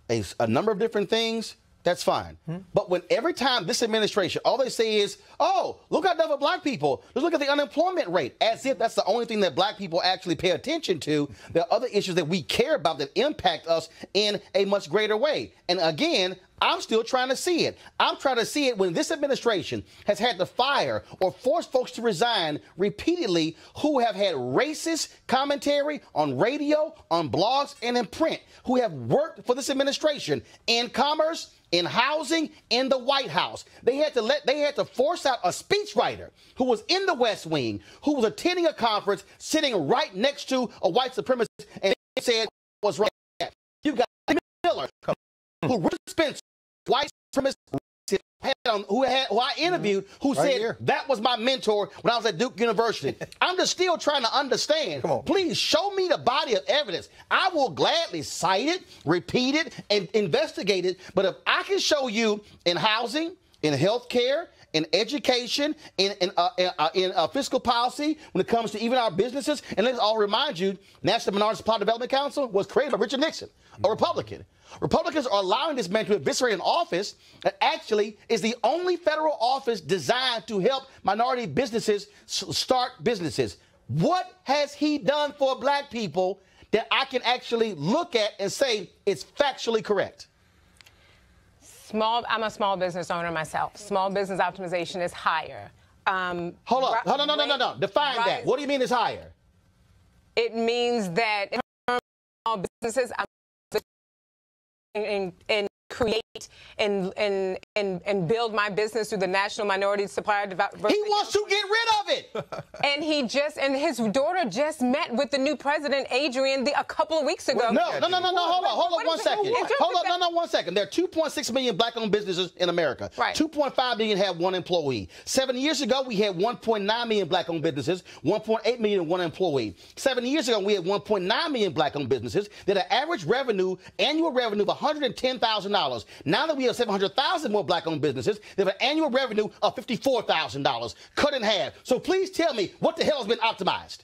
a number of different things That's fine. But when every time this administration, all they say is, oh, look at other black people. Let's look at the unemployment rate, as if that's the only thing that black people actually pay attention to. There are other issues that we care about that impact us in a much greater way. And again, I'm still trying to see it. I'm trying to see it when this administration has had to fire or force folks to resign repeatedly who have had racist commentary on radio, on blogs, and in print, who have worked for this administration in commerce, in housing, in the White House. They had to force out a speechwriter who was in the West Wing, who was attending a conference, sitting right next to a white supremacist, and they said was right. You got Miller, who Spencer, white supremacist, who I interviewed, who said that was my mentor when I was at Duke University. I'm just still trying to understand. Please show me the body of evidence. I will gladly cite it, repeat it, and investigate it. But if I can show you in housing, in health care, in education, in fiscal policy, when it comes to even our businesses, and let's all remind you, National Minority Supply Development Council was created by Richard Nixon, a Republican. Republicans are allowing this man to eviscerate an office that actually is the only federal office designed to help minority businesses start businesses. What has he done for black people that I can actually look at and say it's factually correct? I'm a small business owner myself. Small business optimization is higher. Hold up. No. Define that. What do you mean it's higher? It means that in small businesses, and create and build my business through the National Minority Supplier Development. He wants to get rid of it. And his daughter just met with the new president, Adrian, a couple of weeks ago. No. Hold on 1 second. Hold on 1 second. There are 2.6 million black-owned businesses in America. Right. 2.5 million have one employee. 7 years ago, we had 1.9 million black-owned businesses, 1.8 million one employee. 7 years ago, we had 1.9 million black-owned businesses that had an average annual revenue of $110,000. Now that we have 700,000 more black-owned businesses, they have an annual revenue of $54,000, cut in half. So please tell me what the hell has been optimized.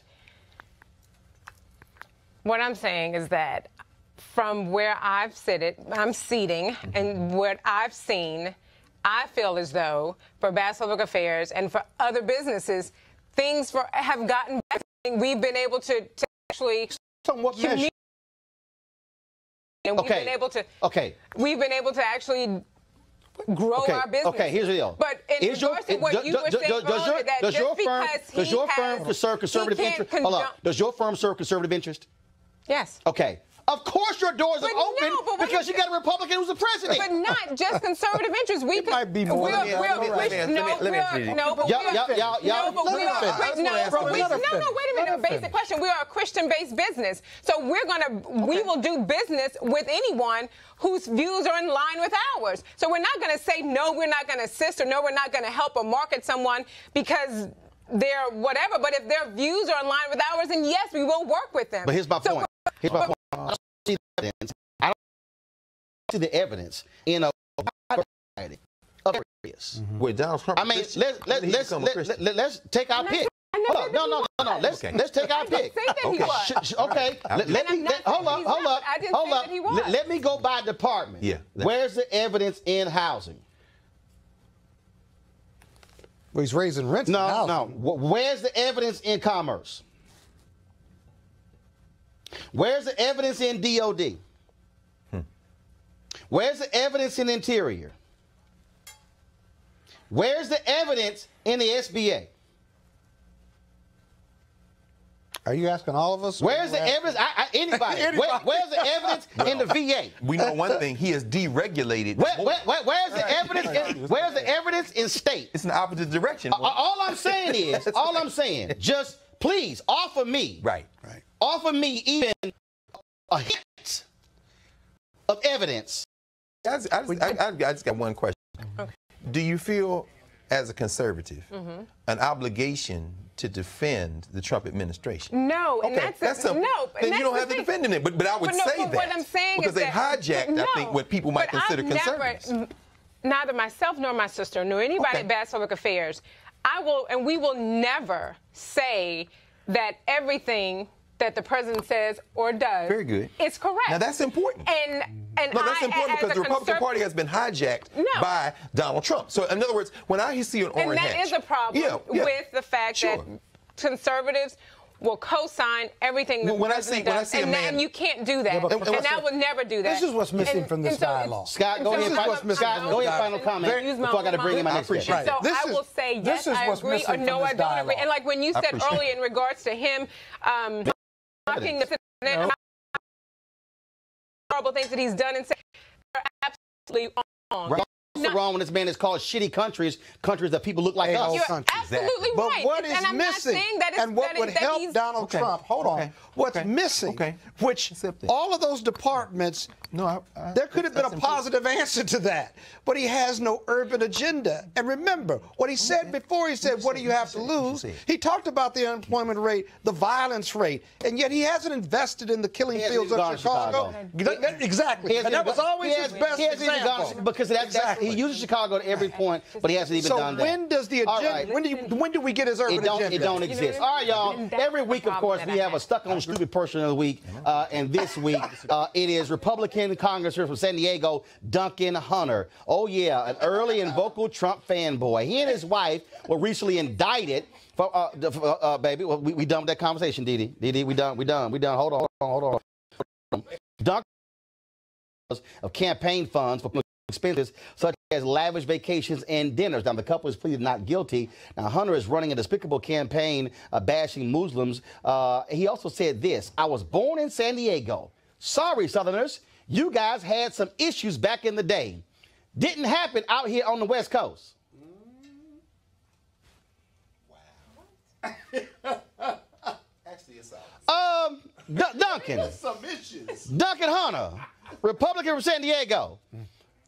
What I'm saying is that from where I'm seating, and what I've seen, I feel as though for Bass Public Affairs and for other businesses, things have gotten better. We've been able to actually communicate. And we've been able to actually grow our business. Okay, here's the deal. But in regards to what you were saying earlier, that does your firm serve conservative interest? Hold on. Does your firm serve conservative interest? Yes. Okay. Of course your doors are open because you got a Republican who's the president. But not just conservative interests. We might be more than that. Wait a minute. A basic question. We are a Christian-based business. So we will do business with anyone whose views are in line with ours. So we're not going to say, no, we're not going to assist, or no, we're not going to help or market someone because they're whatever. But if their views are in line with ours, then yes, we will work with them. But here's my point. I don't see the evidence. I don't see the evidence in a variety of areas. With Donald Trump, I mean, let's take our pick. No. Let's take our pick. Okay. Hold up. Let me go by department. Yeah. Where's the evidence in housing? Well, he's raising rents. No. Where's the evidence in commerce? Where's the evidence in DOD? Where's the evidence in Interior? Where's the evidence in the SBA? Are you asking all of us? Where's the evidence? Anybody. Where's the evidence in the VA? We know one thing. He has deregulated. Where's the evidence? Where's the evidence in state? It's in the opposite direction. All I'm saying, just please offer me. Right. Offer me even a hint of evidence. I just got one question. Okay. Do you feel, as a conservative, an obligation to defend the Trump administration? No, and that's simple. Then you don't have to defend it. But I would say that. What I'm saying because is they hijacked, I think, what people might consider conservatives. Neither myself nor my sister nor anybody at Bass Public Affairs, we will never say that everything that the president says or does Very good. is correct. Now, that's important. And no, that's important because the Republican Party has been hijacked by Donald Trump. So, in other words, when I see an orange hatch, and that is a problem with the fact that conservatives will co-sign everything the president does, and you can't do that. And I would never do that. This is what's missing from this dialogue. Scott, go ahead. Scott, go ahead. Final comment before I got to bring in my next guest. So I will say yes, I agree, or no, I don't agree. And like when you said earlier in regards to him mocking the president, horrible things that he's done and said are absolutely wrong. What's wrong when this man is called shitty countries that people look like us? You're absolutely right. But what is missing, and what would help Donald Trump, hold on, what's missing, which all of those departments, there could have been a positive answer to that, but he has no urban agenda. And remember, what he said before, he said, what do you have to lose? He talked about the unemployment rate, the violence rate, and yet he hasn't invested in the killing fields of Chicago. Exactly. And that was always his best example. Because he uses Chicago at every point, but he hasn't even done that. So when does the agenda, when do we get his urban agenda? It don't exist. All right, y'all. Every week, of course, we have a stuck-on-stupid person of the week. And this week, it is Republican Congressman from San Diego, Duncan Hunter. Oh, yeah, an early and vocal Trump fanboy. He and his wife were recently indicted for, baby, we done with that conversation, Dee Dee. We done. Hold on. Duncan of campaign funds for expenses such as lavish vacations and dinners. Now, the couple is pleaded not guilty. Now, Hunter is running a despicable campaign bashing Muslims. He also said this: I was born in San Diego. Sorry, Southerners. You guys had some issues back in the day. Didn't happen out here on the West Coast. Wow. Actually, it's Duncan. Some issues. Duncan Hunter, Republican from San Diego.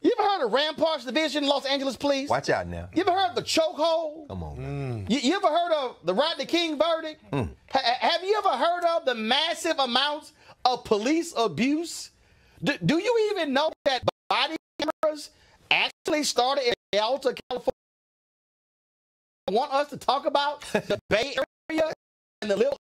You ever heard of Ramparts Division in Los Angeles Police? Watch out now. You ever heard of the chokehold? Come on. You ever heard of the Rodney King verdict? Have you ever heard of the massive amounts of police abuse? Do you even know that body cameras actually started in Alta, California? Want us to talk about the Bay Area and the level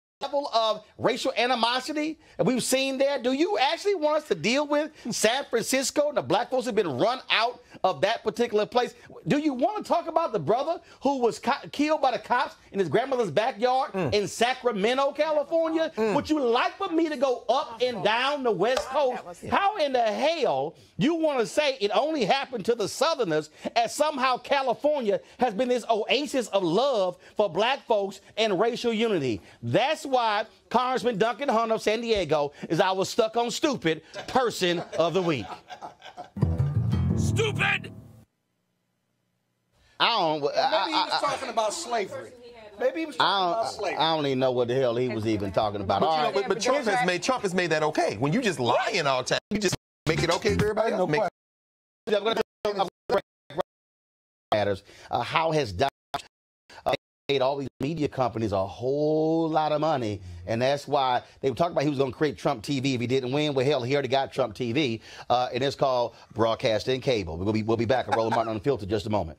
of racial animosity that we've seen there? Do you actually want us to deal with San Francisco and the black folks have been run out of that particular place? Do you want to talk about the brother who was killed by the cops in his grandmother's backyard in Sacramento, California? Would you like for me to go up and down the West Coast? How in the hell you want to say it only happened to the Southerners as somehow California has been this oasis of love for black folks and racial unity? That's why Congressman Duncan Hunter of San Diego is our stuck on stupid person of the week. Stupid! Maybe he was talking about slavery. Maybe he was talking about slavery. I don't even know what the hell he was even talking about. But Trump has made that okay. When you just lying all the time, you just make it okay for everybody else. Matters. How has Dyke paid all these media companies a whole lot of money, and that's why they were talking about he was going to create Trump TV if he didn't win. Well, hell, he already got Trump TV, and it's called Broadcasting Cable. We'll be back at Roland Martin Unfiltered in just a moment.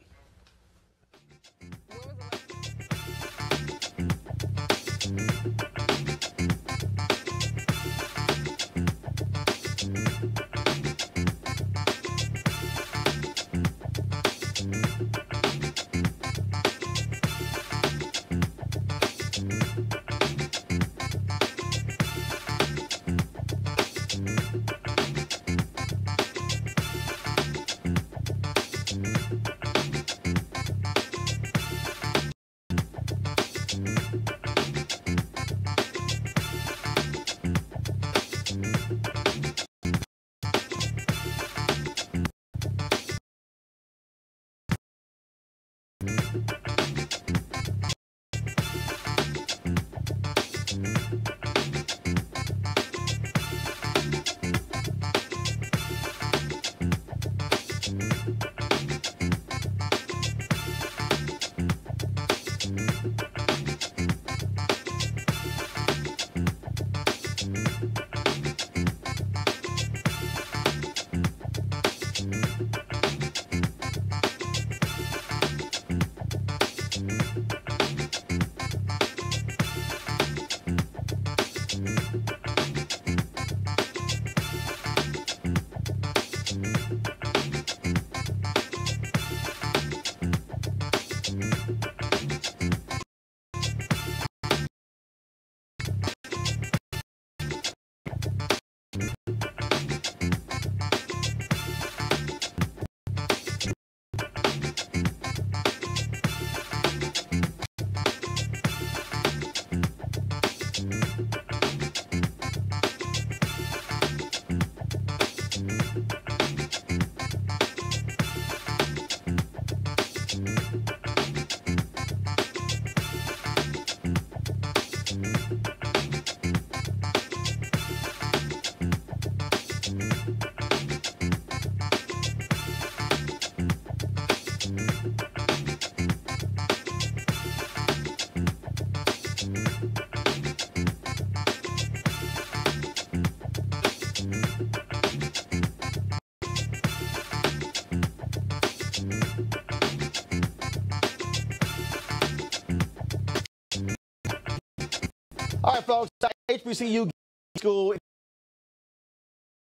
HBCU school, of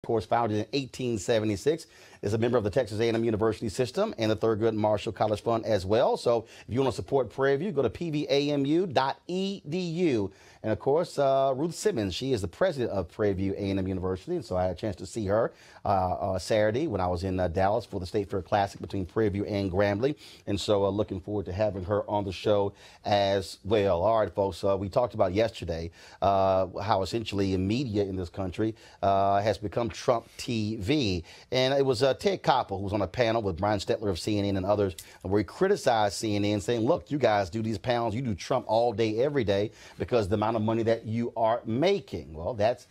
course, founded in 1876, is a member of the Texas A&M University system and the Thurgood Marshall College Fund as well. So if you want to support Prairie View, go to pvamu.edu. And of course, Ruth Simmons, she is the president of Prairie View A&M University. And so I had a chance to see her Saturday when I was in Dallas for the State Fair Classic between Prairie View and Grambling. And so looking forward to having her on the show as well. All right, folks, we talked about yesterday how essentially media in this country has become Trump TV. And it was Ted Koppel, who was on a panel with Brian Stetler of CNN and others, where he criticized CNN, saying, look, you guys do these panels, you do Trump all day, every day, because the amount of money that you are making. Well, that's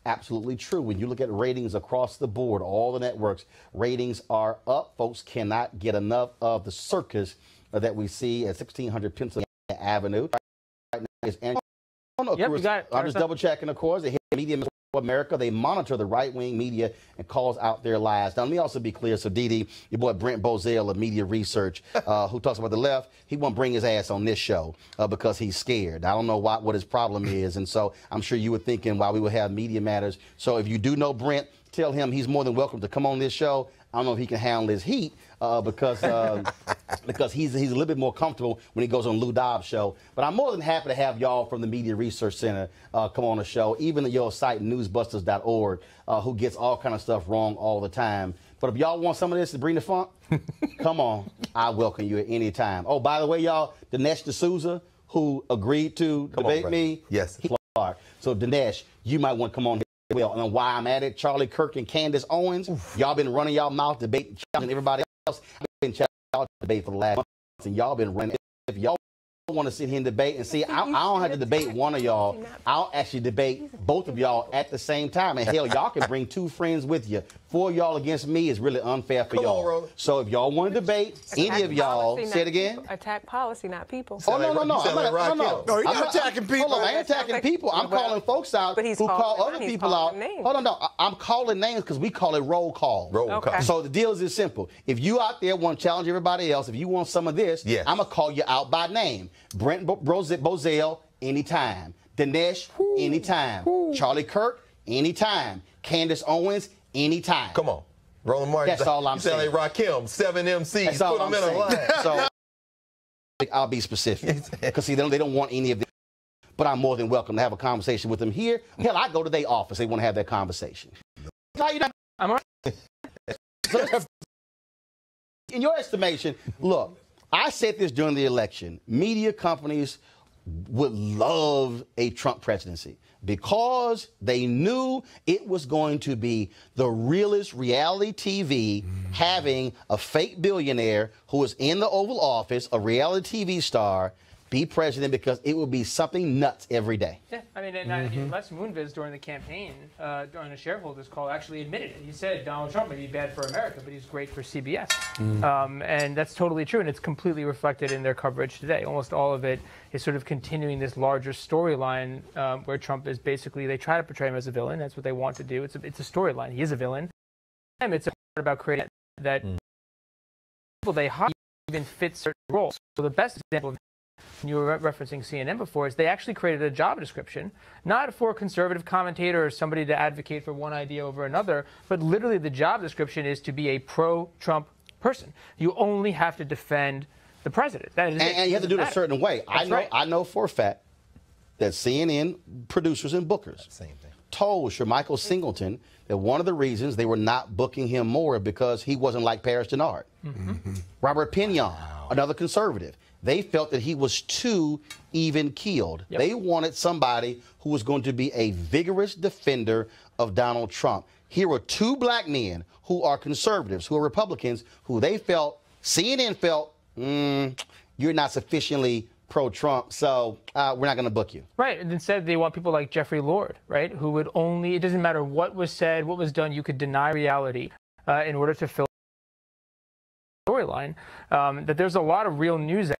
absolutely true. When you look at ratings across the board, all the networks, ratings are up. Folks cannot get enough of the circus that we see at 1600 Pennsylvania Avenue. Right now is yep, you got it. I'm just double checking, of course. They hit Media America. They monitor the right-wing media and calls out their lies. Now, let me also be clear. So, Didi, your boy Brent Bozell of Media Research, who talks about the left, he won't bring his ass on this show because he's scared. I don't know what his problem is. And so I'm sure you were thinking why we would have Media Matters. So if you do know Brent, tell him he's more than welcome to come on this show. I don't know if he can handle his heat because he's a little bit more comfortable when he goes on Lou Dobbs' show. But I'm more than happy to have y'all from the Media Research Center come on the show, even your site, newsbusters.org, who gets all kind of stuff wrong all the time. But if y'all want some of this to bring the funk, come on. I welcome you at any time. Oh, by the way, y'all, Dinesh D'Souza, who agreed to debate me. Yes. So, Dinesh, you might want to come on here. Well, and why I'm at it, Charlie Kirk and Candace Owens, y'all been running y'all mouth debating everybody else. I've been challenging debate for the last month, and y'all been running. If y'all want to sit here and debate, and see, I don't have to debate one of y'all. I'll actually debate both of y'all at the same time. And hell, y'all can bring two friends with you. 4 of y'all against me is really unfair for y'all. So if y'all want to debate, any of y'all, say it again. Attack policy, not people. Oh, no. No, you're not attacking people. Hold on, I ain't attacking people. I'm calling folks out who call other people out. Hold on, no. I'm calling names because we call it roll call. Roll call. So the deal is simple. If you out there want to challenge everybody else, if you want some of this, I'm going to call you out by name. Brent Bozell, anytime. Dinesh, anytime. Charlie Kirk, anytime. Candace Owens, anytime. Come on. Roland Martin. That's all I'm saying. You sound like Rakim, 7 MCs. That's all Put them I'm in a line. So I'll be specific. Because, see, they don't want any of this. But I'm more than welcome to have a conversation with them here. Hell, I go to their office. They want to have that conversation. I'm all right. So, in your estimation, look, I said this during the election. Media companies would love a Trump presidency because they knew it was going to be the realest reality TV having a fake billionaire who is in the Oval Office, a reality TV star, be president because it would be something nuts every day. Yeah, I mean, and Les Moonves during the campaign, during a shareholders call, actually admitted it. He said Donald Trump may be bad for America, but he's great for CBS. And that's totally true, and it's completely reflected in their coverage today. Almost all of it is sort of continuing this larger storyline where Trump is basically, they try to portray him as a villain. That's what they want to do. It's a storyline. He is a villain. And it's about creating that people they hire even fit certain roles. So the best example of you were referencing CNN before, is they actually created a job description, not for a conservative commentator or somebody to advocate for one idea over another, but literally the job description is to be a pro-Trump person. You only have to defend the president. That is and you have to do it a certain way. I know for a fact that CNN producers and bookers told Shermichael Singleton that one of the reasons they were not booking him more because he wasn't like Paris Denard. Robert Pinion, another conservative. They felt that he was too even-keeled. They wanted somebody who was going to be a vigorous defender of Donald Trump. Here were two black men who are conservatives, who are Republicans, who they felt, CNN felt, you're not sufficiently pro-Trump, so we're not going to book you. Right, and instead they want people like Jeffrey Lord, right, who would only, it doesn't matter what was said, what was done, you could deny reality in order to fill the storyline. That there's a lot of real news there.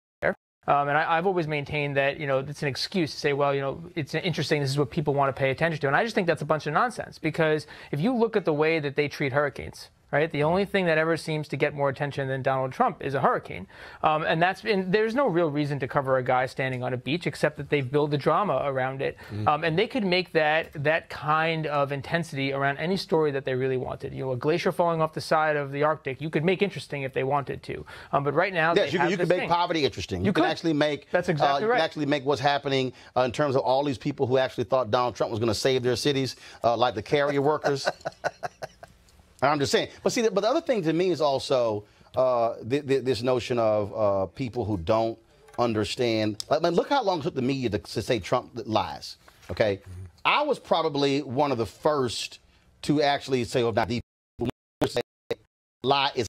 And I've always maintained that, it's an excuse to say, well, it's interesting, this is what people want to pay attention to. And I just think that's a bunch of nonsense, because if you look at the way that they treat hurricanes, right? The only thing that ever seems to get more attention than Donald Trump is a hurricane. And there's no real reason to cover a guy standing on a beach except that they've built the drama around it. And they could make that kind of intensity around any story that they really wanted. You know, a glacier falling off the side of the Arctic, you could make interesting if they wanted to. But right now, yes, you can make poverty interesting. You can actually make that's exactly right. You can actually make what's happening in terms of all these people who actually thought Donald Trump was going to save their cities, like the carrier workers. I'm just saying. But see, but the other thing to me is also this notion of people who don't understand. I mean, look how long it took the media to say Trump lies. Okay, I was probably one of the first to actually say, "Oh, not the lie is."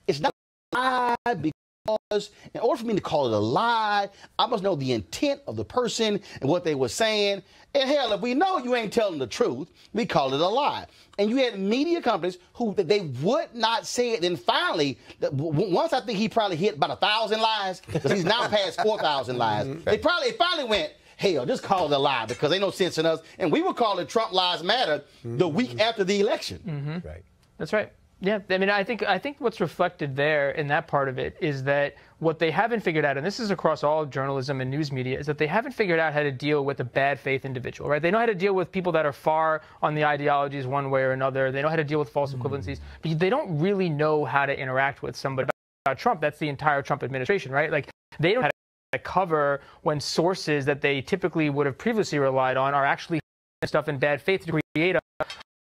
It's not a lie because in order for me to call it a lie, I must know the intent of the person and what they were saying. And hell, if we know you ain't telling the truth, we call it a lie. And you had media companies who they would not say it. And finally, once I think he probably hit about 1,000 lies, because he's now past 4,000 lies. They finally went, hell, just call it a lie because ain't no sense in us. And we would call it Trump Lives Matter the week after the election. Right. That's right. Yeah, I mean, I think what's reflected there in that part of it is that what they haven't figured out, and this is across all journalism and news media, is that they haven't figured out how to deal with a bad faith individual, right? They know how to deal with people that are far on the ideologies one way or another. They know how to deal with false equivalencies, but they don't really know how to interact with somebody. About Trump, that's the entire Trump administration, right? Like, they don't know how to cover when sources that they typically would have previously relied on are actually stuff in bad faith to create a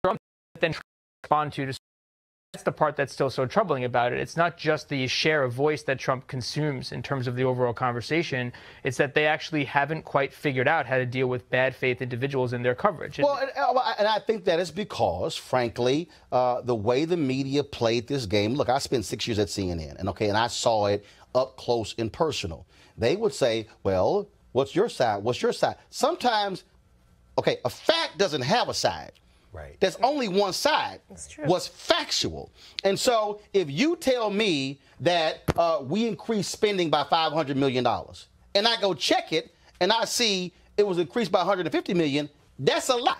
Trump that then respond to. That's the part that's still so troubling about it. It's not just the share of voice that Trump consumes in terms of the overall conversation. It's that they actually haven't quite figured out how to deal with bad faith individuals in their coverage. Well, and I think that is because, frankly, the way the media played this game. Look, I spent 6 years at CNN, and I saw it up close and personal. They would say, well, what's your side? What's your side? Sometimes, okay, a fact doesn't have a side. Right. There's only one side. That's true. Was factual. And so if you tell me that we increased spending by $500 million, and I go check it, and I see it was increased by $150 million, that's a lie.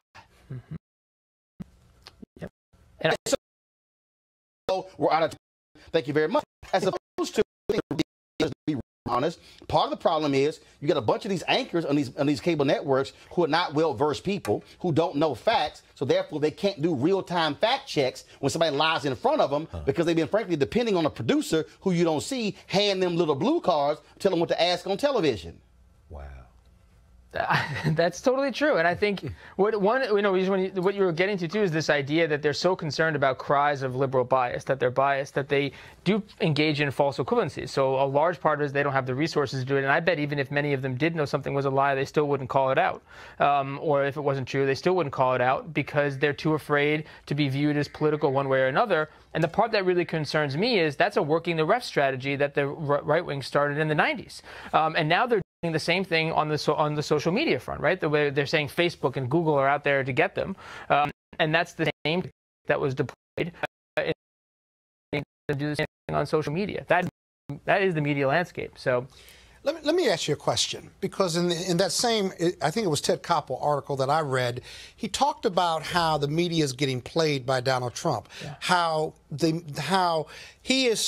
Yep. And so we're out of time. Thank you very much. As opposed to be honest, part of the problem is you got a bunch of these anchors on these cable networks who are not well-versed people, who don't know facts, so therefore they can't do real-time fact checks when somebody lies in front of them because they've been, frankly, depending on a producer who you don't see hand them little blue cards, tell them what to ask on television. Wow. That's totally true, and I think what you were getting to too is this idea that they're so concerned about cries of liberal bias, that they're biased, that they do engage in false equivalencies. So a large part is they don't have the resources to do it, and I bet even if many of them did know something was a lie, they still wouldn't call it out, or if it wasn't true, they still wouldn't call it out because they're too afraid to be viewed as political one way or another. And the part that really concerns me is that's a working the ref strategy that the right wing started in the 90s, and now they're the same thing on the social media front, right? The way they're saying Facebook and Google are out there to get them, and that's the same that was deployed to do the same thing on social media. That is the media landscape. So. Let me ask you a question, because in that same, I think it was Ted Koppel article that I read, he talked about how the media is getting played by Donald Trump, how he is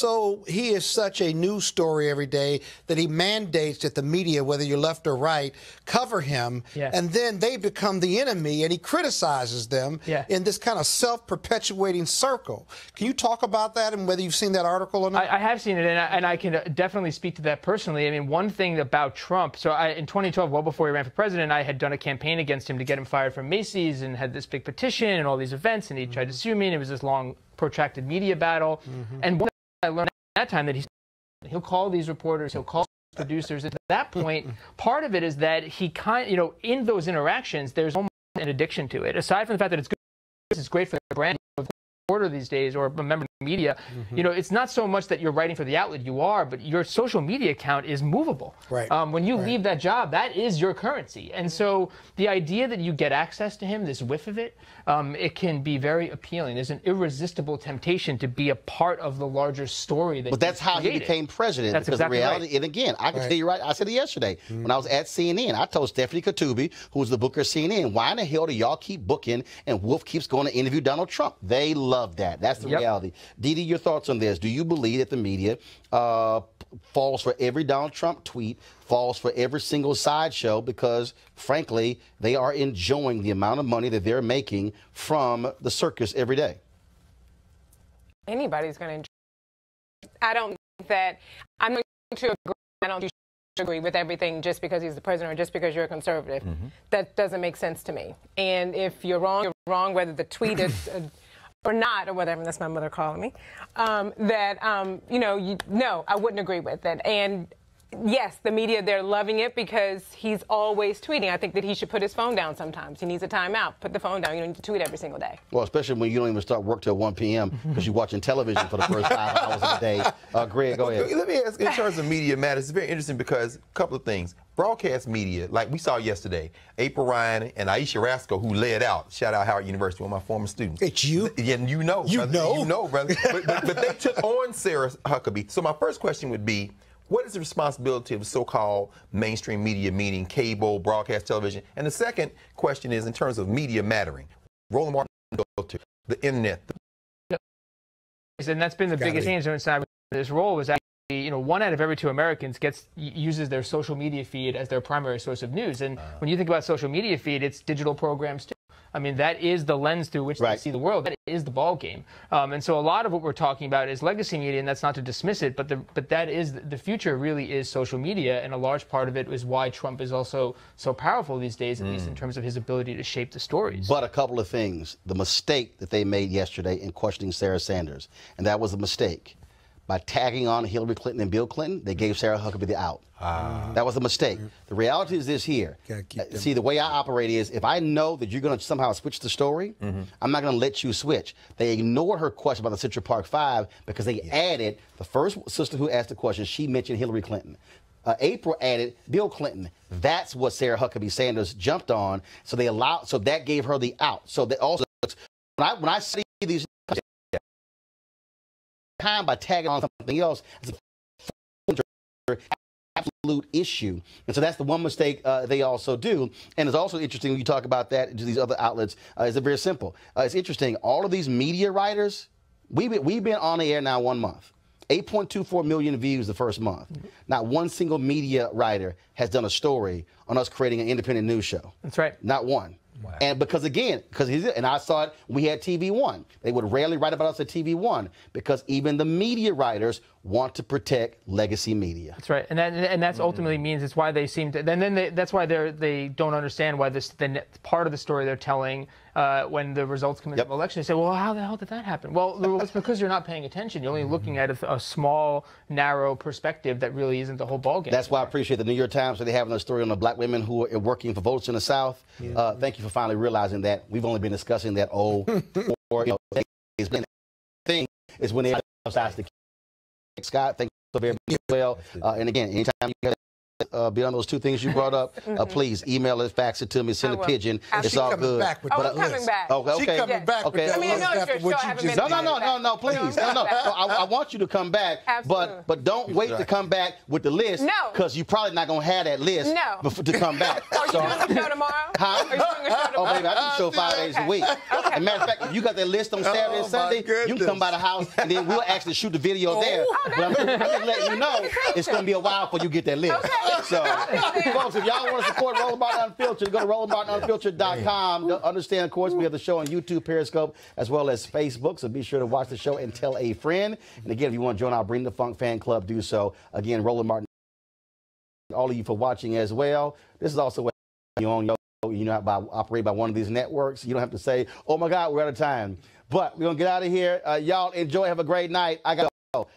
such a news story every day that he mandates that the media, whether you're left or right, cover him, and then they become the enemy, and he criticizes them in this kind of self-perpetuating circle. Can you talk about that and whether you've seen that article or not? I have seen it, and I can definitely speak to that personally. I mean, one thing about Trump, so in 2012, well before he ran for president, I had done a campaign against him to get him fired from Macy's and had this big petition and all these events, and he tried to sue me, and it was this long, protracted media battle. And one thing I learned at that time that he'll call these reporters, he'll call producers. At that point, part of it is that he in those interactions, there's almost an addiction to it. Aside from the fact that it's good, it's great for the brand of reporter these days, or a member media, you know, it's not so much that you're writing for the outlet, you are, but your social media account is movable. Right. When you leave that job, that is your currency. And so the idea that you get access to him, this whiff of it, it can be very appealing. There's an irresistible temptation to be a part of the larger story. But that's how he became president. That's because exactly the reality, right. And again, I can tell you right, I said it yesterday when I was at CNN. I told Stephanie Katubi, who was the booker of CNN, why in the hell do y'all keep booking and Wolf keeps going to interview Donald Trump? They love that. That's the reality. Didi, your thoughts on this? Do you believe that the media falls for every Donald Trump tweet, falls for every single sideshow because, frankly, they are enjoying the amount of money that they're making from the circus every day? Anybody's going to enjoy. I don't think that I'm going to agree. I don't think you should agree with everything just because he's the president or just because you're a conservative. That doesn't make sense to me. And if you're wrong, whether the tweet is or not, or whatever, that's my mother calling me, you know, no, I wouldn't agree with it. And yes, the media, they're loving it because he's always tweeting. I think that he should put his phone down sometimes. He needs a timeout. Put the phone down. You don't need to tweet every single day. Well, especially when you don't even start work till 1 p.m. because you're watching television for the first 5 hours of the day. Greg, go ahead. Let me ask, in terms of media matters, it's very interesting because a couple of things. Broadcast media, like we saw yesterday, April Ryan and Aisha Rasco, who led out, shout out Howard University, one of my former students. It's you? Yeah, you know. You brother. know? You know, brother. but they took on Sarah Huckabee. So my first question would be, what is the responsibility of the so-called mainstream media, meaning cable, broadcast television? And the second question is in terms of media mattering. Roland Martin, the internet. And that's been the biggest change inside this role was actually, you know, 1 out of every 2 Americans uses their social media feed as their primary source of news. And when you think about social media feed, it's digital programs too. I mean, that is the lens through which they see the world. That is the ball game. And so a lot of what we're talking about is legacy media, and that's not to dismiss it, but that is the future really is social media, and a large part of it is why Trump is also so powerful these days, at least in terms of his ability to shape the stories. But a couple of things. The mistake that they made yesterday in questioning Sarah Sanders, and that was a mistake. By tagging on Hillary Clinton and Bill Clinton, they gave Sarah Huckabee the out. That was a mistake. The reality is this here. See, the way I operate is if I know that you're going to somehow switch the story, I'm not going to let you switch. They ignored her question about the Central Park 5 because they added the first sister who asked the question, she mentioned Hillary Clinton. April added Bill Clinton. That's what Sarah Huckabee Sanders jumped on. So they allowed. So that gave her the out. So they also, when I see these time by tagging on something else, it's an absolute issue. And so that's the one mistake they also do. And it's also interesting when you talk about that to these other outlets. It's very simple. It's interesting. All of these media writers, we've been on the air now 1 month. 8.24 million views the first month. Not one single media writer has done a story on us creating an independent news show. That's right. Not one. Wow. And because and I saw it, we had TV One. They would rarely write about us at TV One because even the media writers want to protect legacy media. That's right, and that's ultimately means it's why they seem to. That's why they don't understand why the part of the story they're telling when the results come in the election. They say, well, how the hell did that happen? Well, it's because you're not paying attention. You're only looking at a small, narrow perspective that really isn't the whole ballgame. That's why I appreciate the New York Times that they having a story on the black women who are working for votes in the South. Thank you for finally realizing that. We've only been discussing that thing is when they outside the Scott, thank you so very well. And again, anytime you beyond those 2 things you brought up, please email it, fax it to me, send a pigeon. It's all good. I'm coming back. Okay. She's coming back with that list after what you just did. No, please. No. I want you to come back, but don't wait to come back with the list because you're probably not going to have that list to come back. Are you doing the show tomorrow? Huh? Are you doing the show tomorrow? Baby, I do the show 5 days a week. As a matter of fact, if you got that list on Saturday and Sunday, you can come by the house and then we'll actually shoot the video there. But I'm just letting you know it's going to be a while before you get that list. So, folks, if y'all want to support Roland Martin Unfiltered, go to RolandMartinUnfiltered.com. Understand, of course, we have the show on YouTube, Periscope, as well as Facebook. So be sure to watch the show and tell a friend. And again, if you want to join our Bring the Funk fan club, do so. Again, Roland Martin, all of you for watching as well. This is also you own your, operate by one of these networks. You don't have to say, oh my God, we're out of time. But we're going to get out of here. Y'all enjoy. Have a great night. I got to go.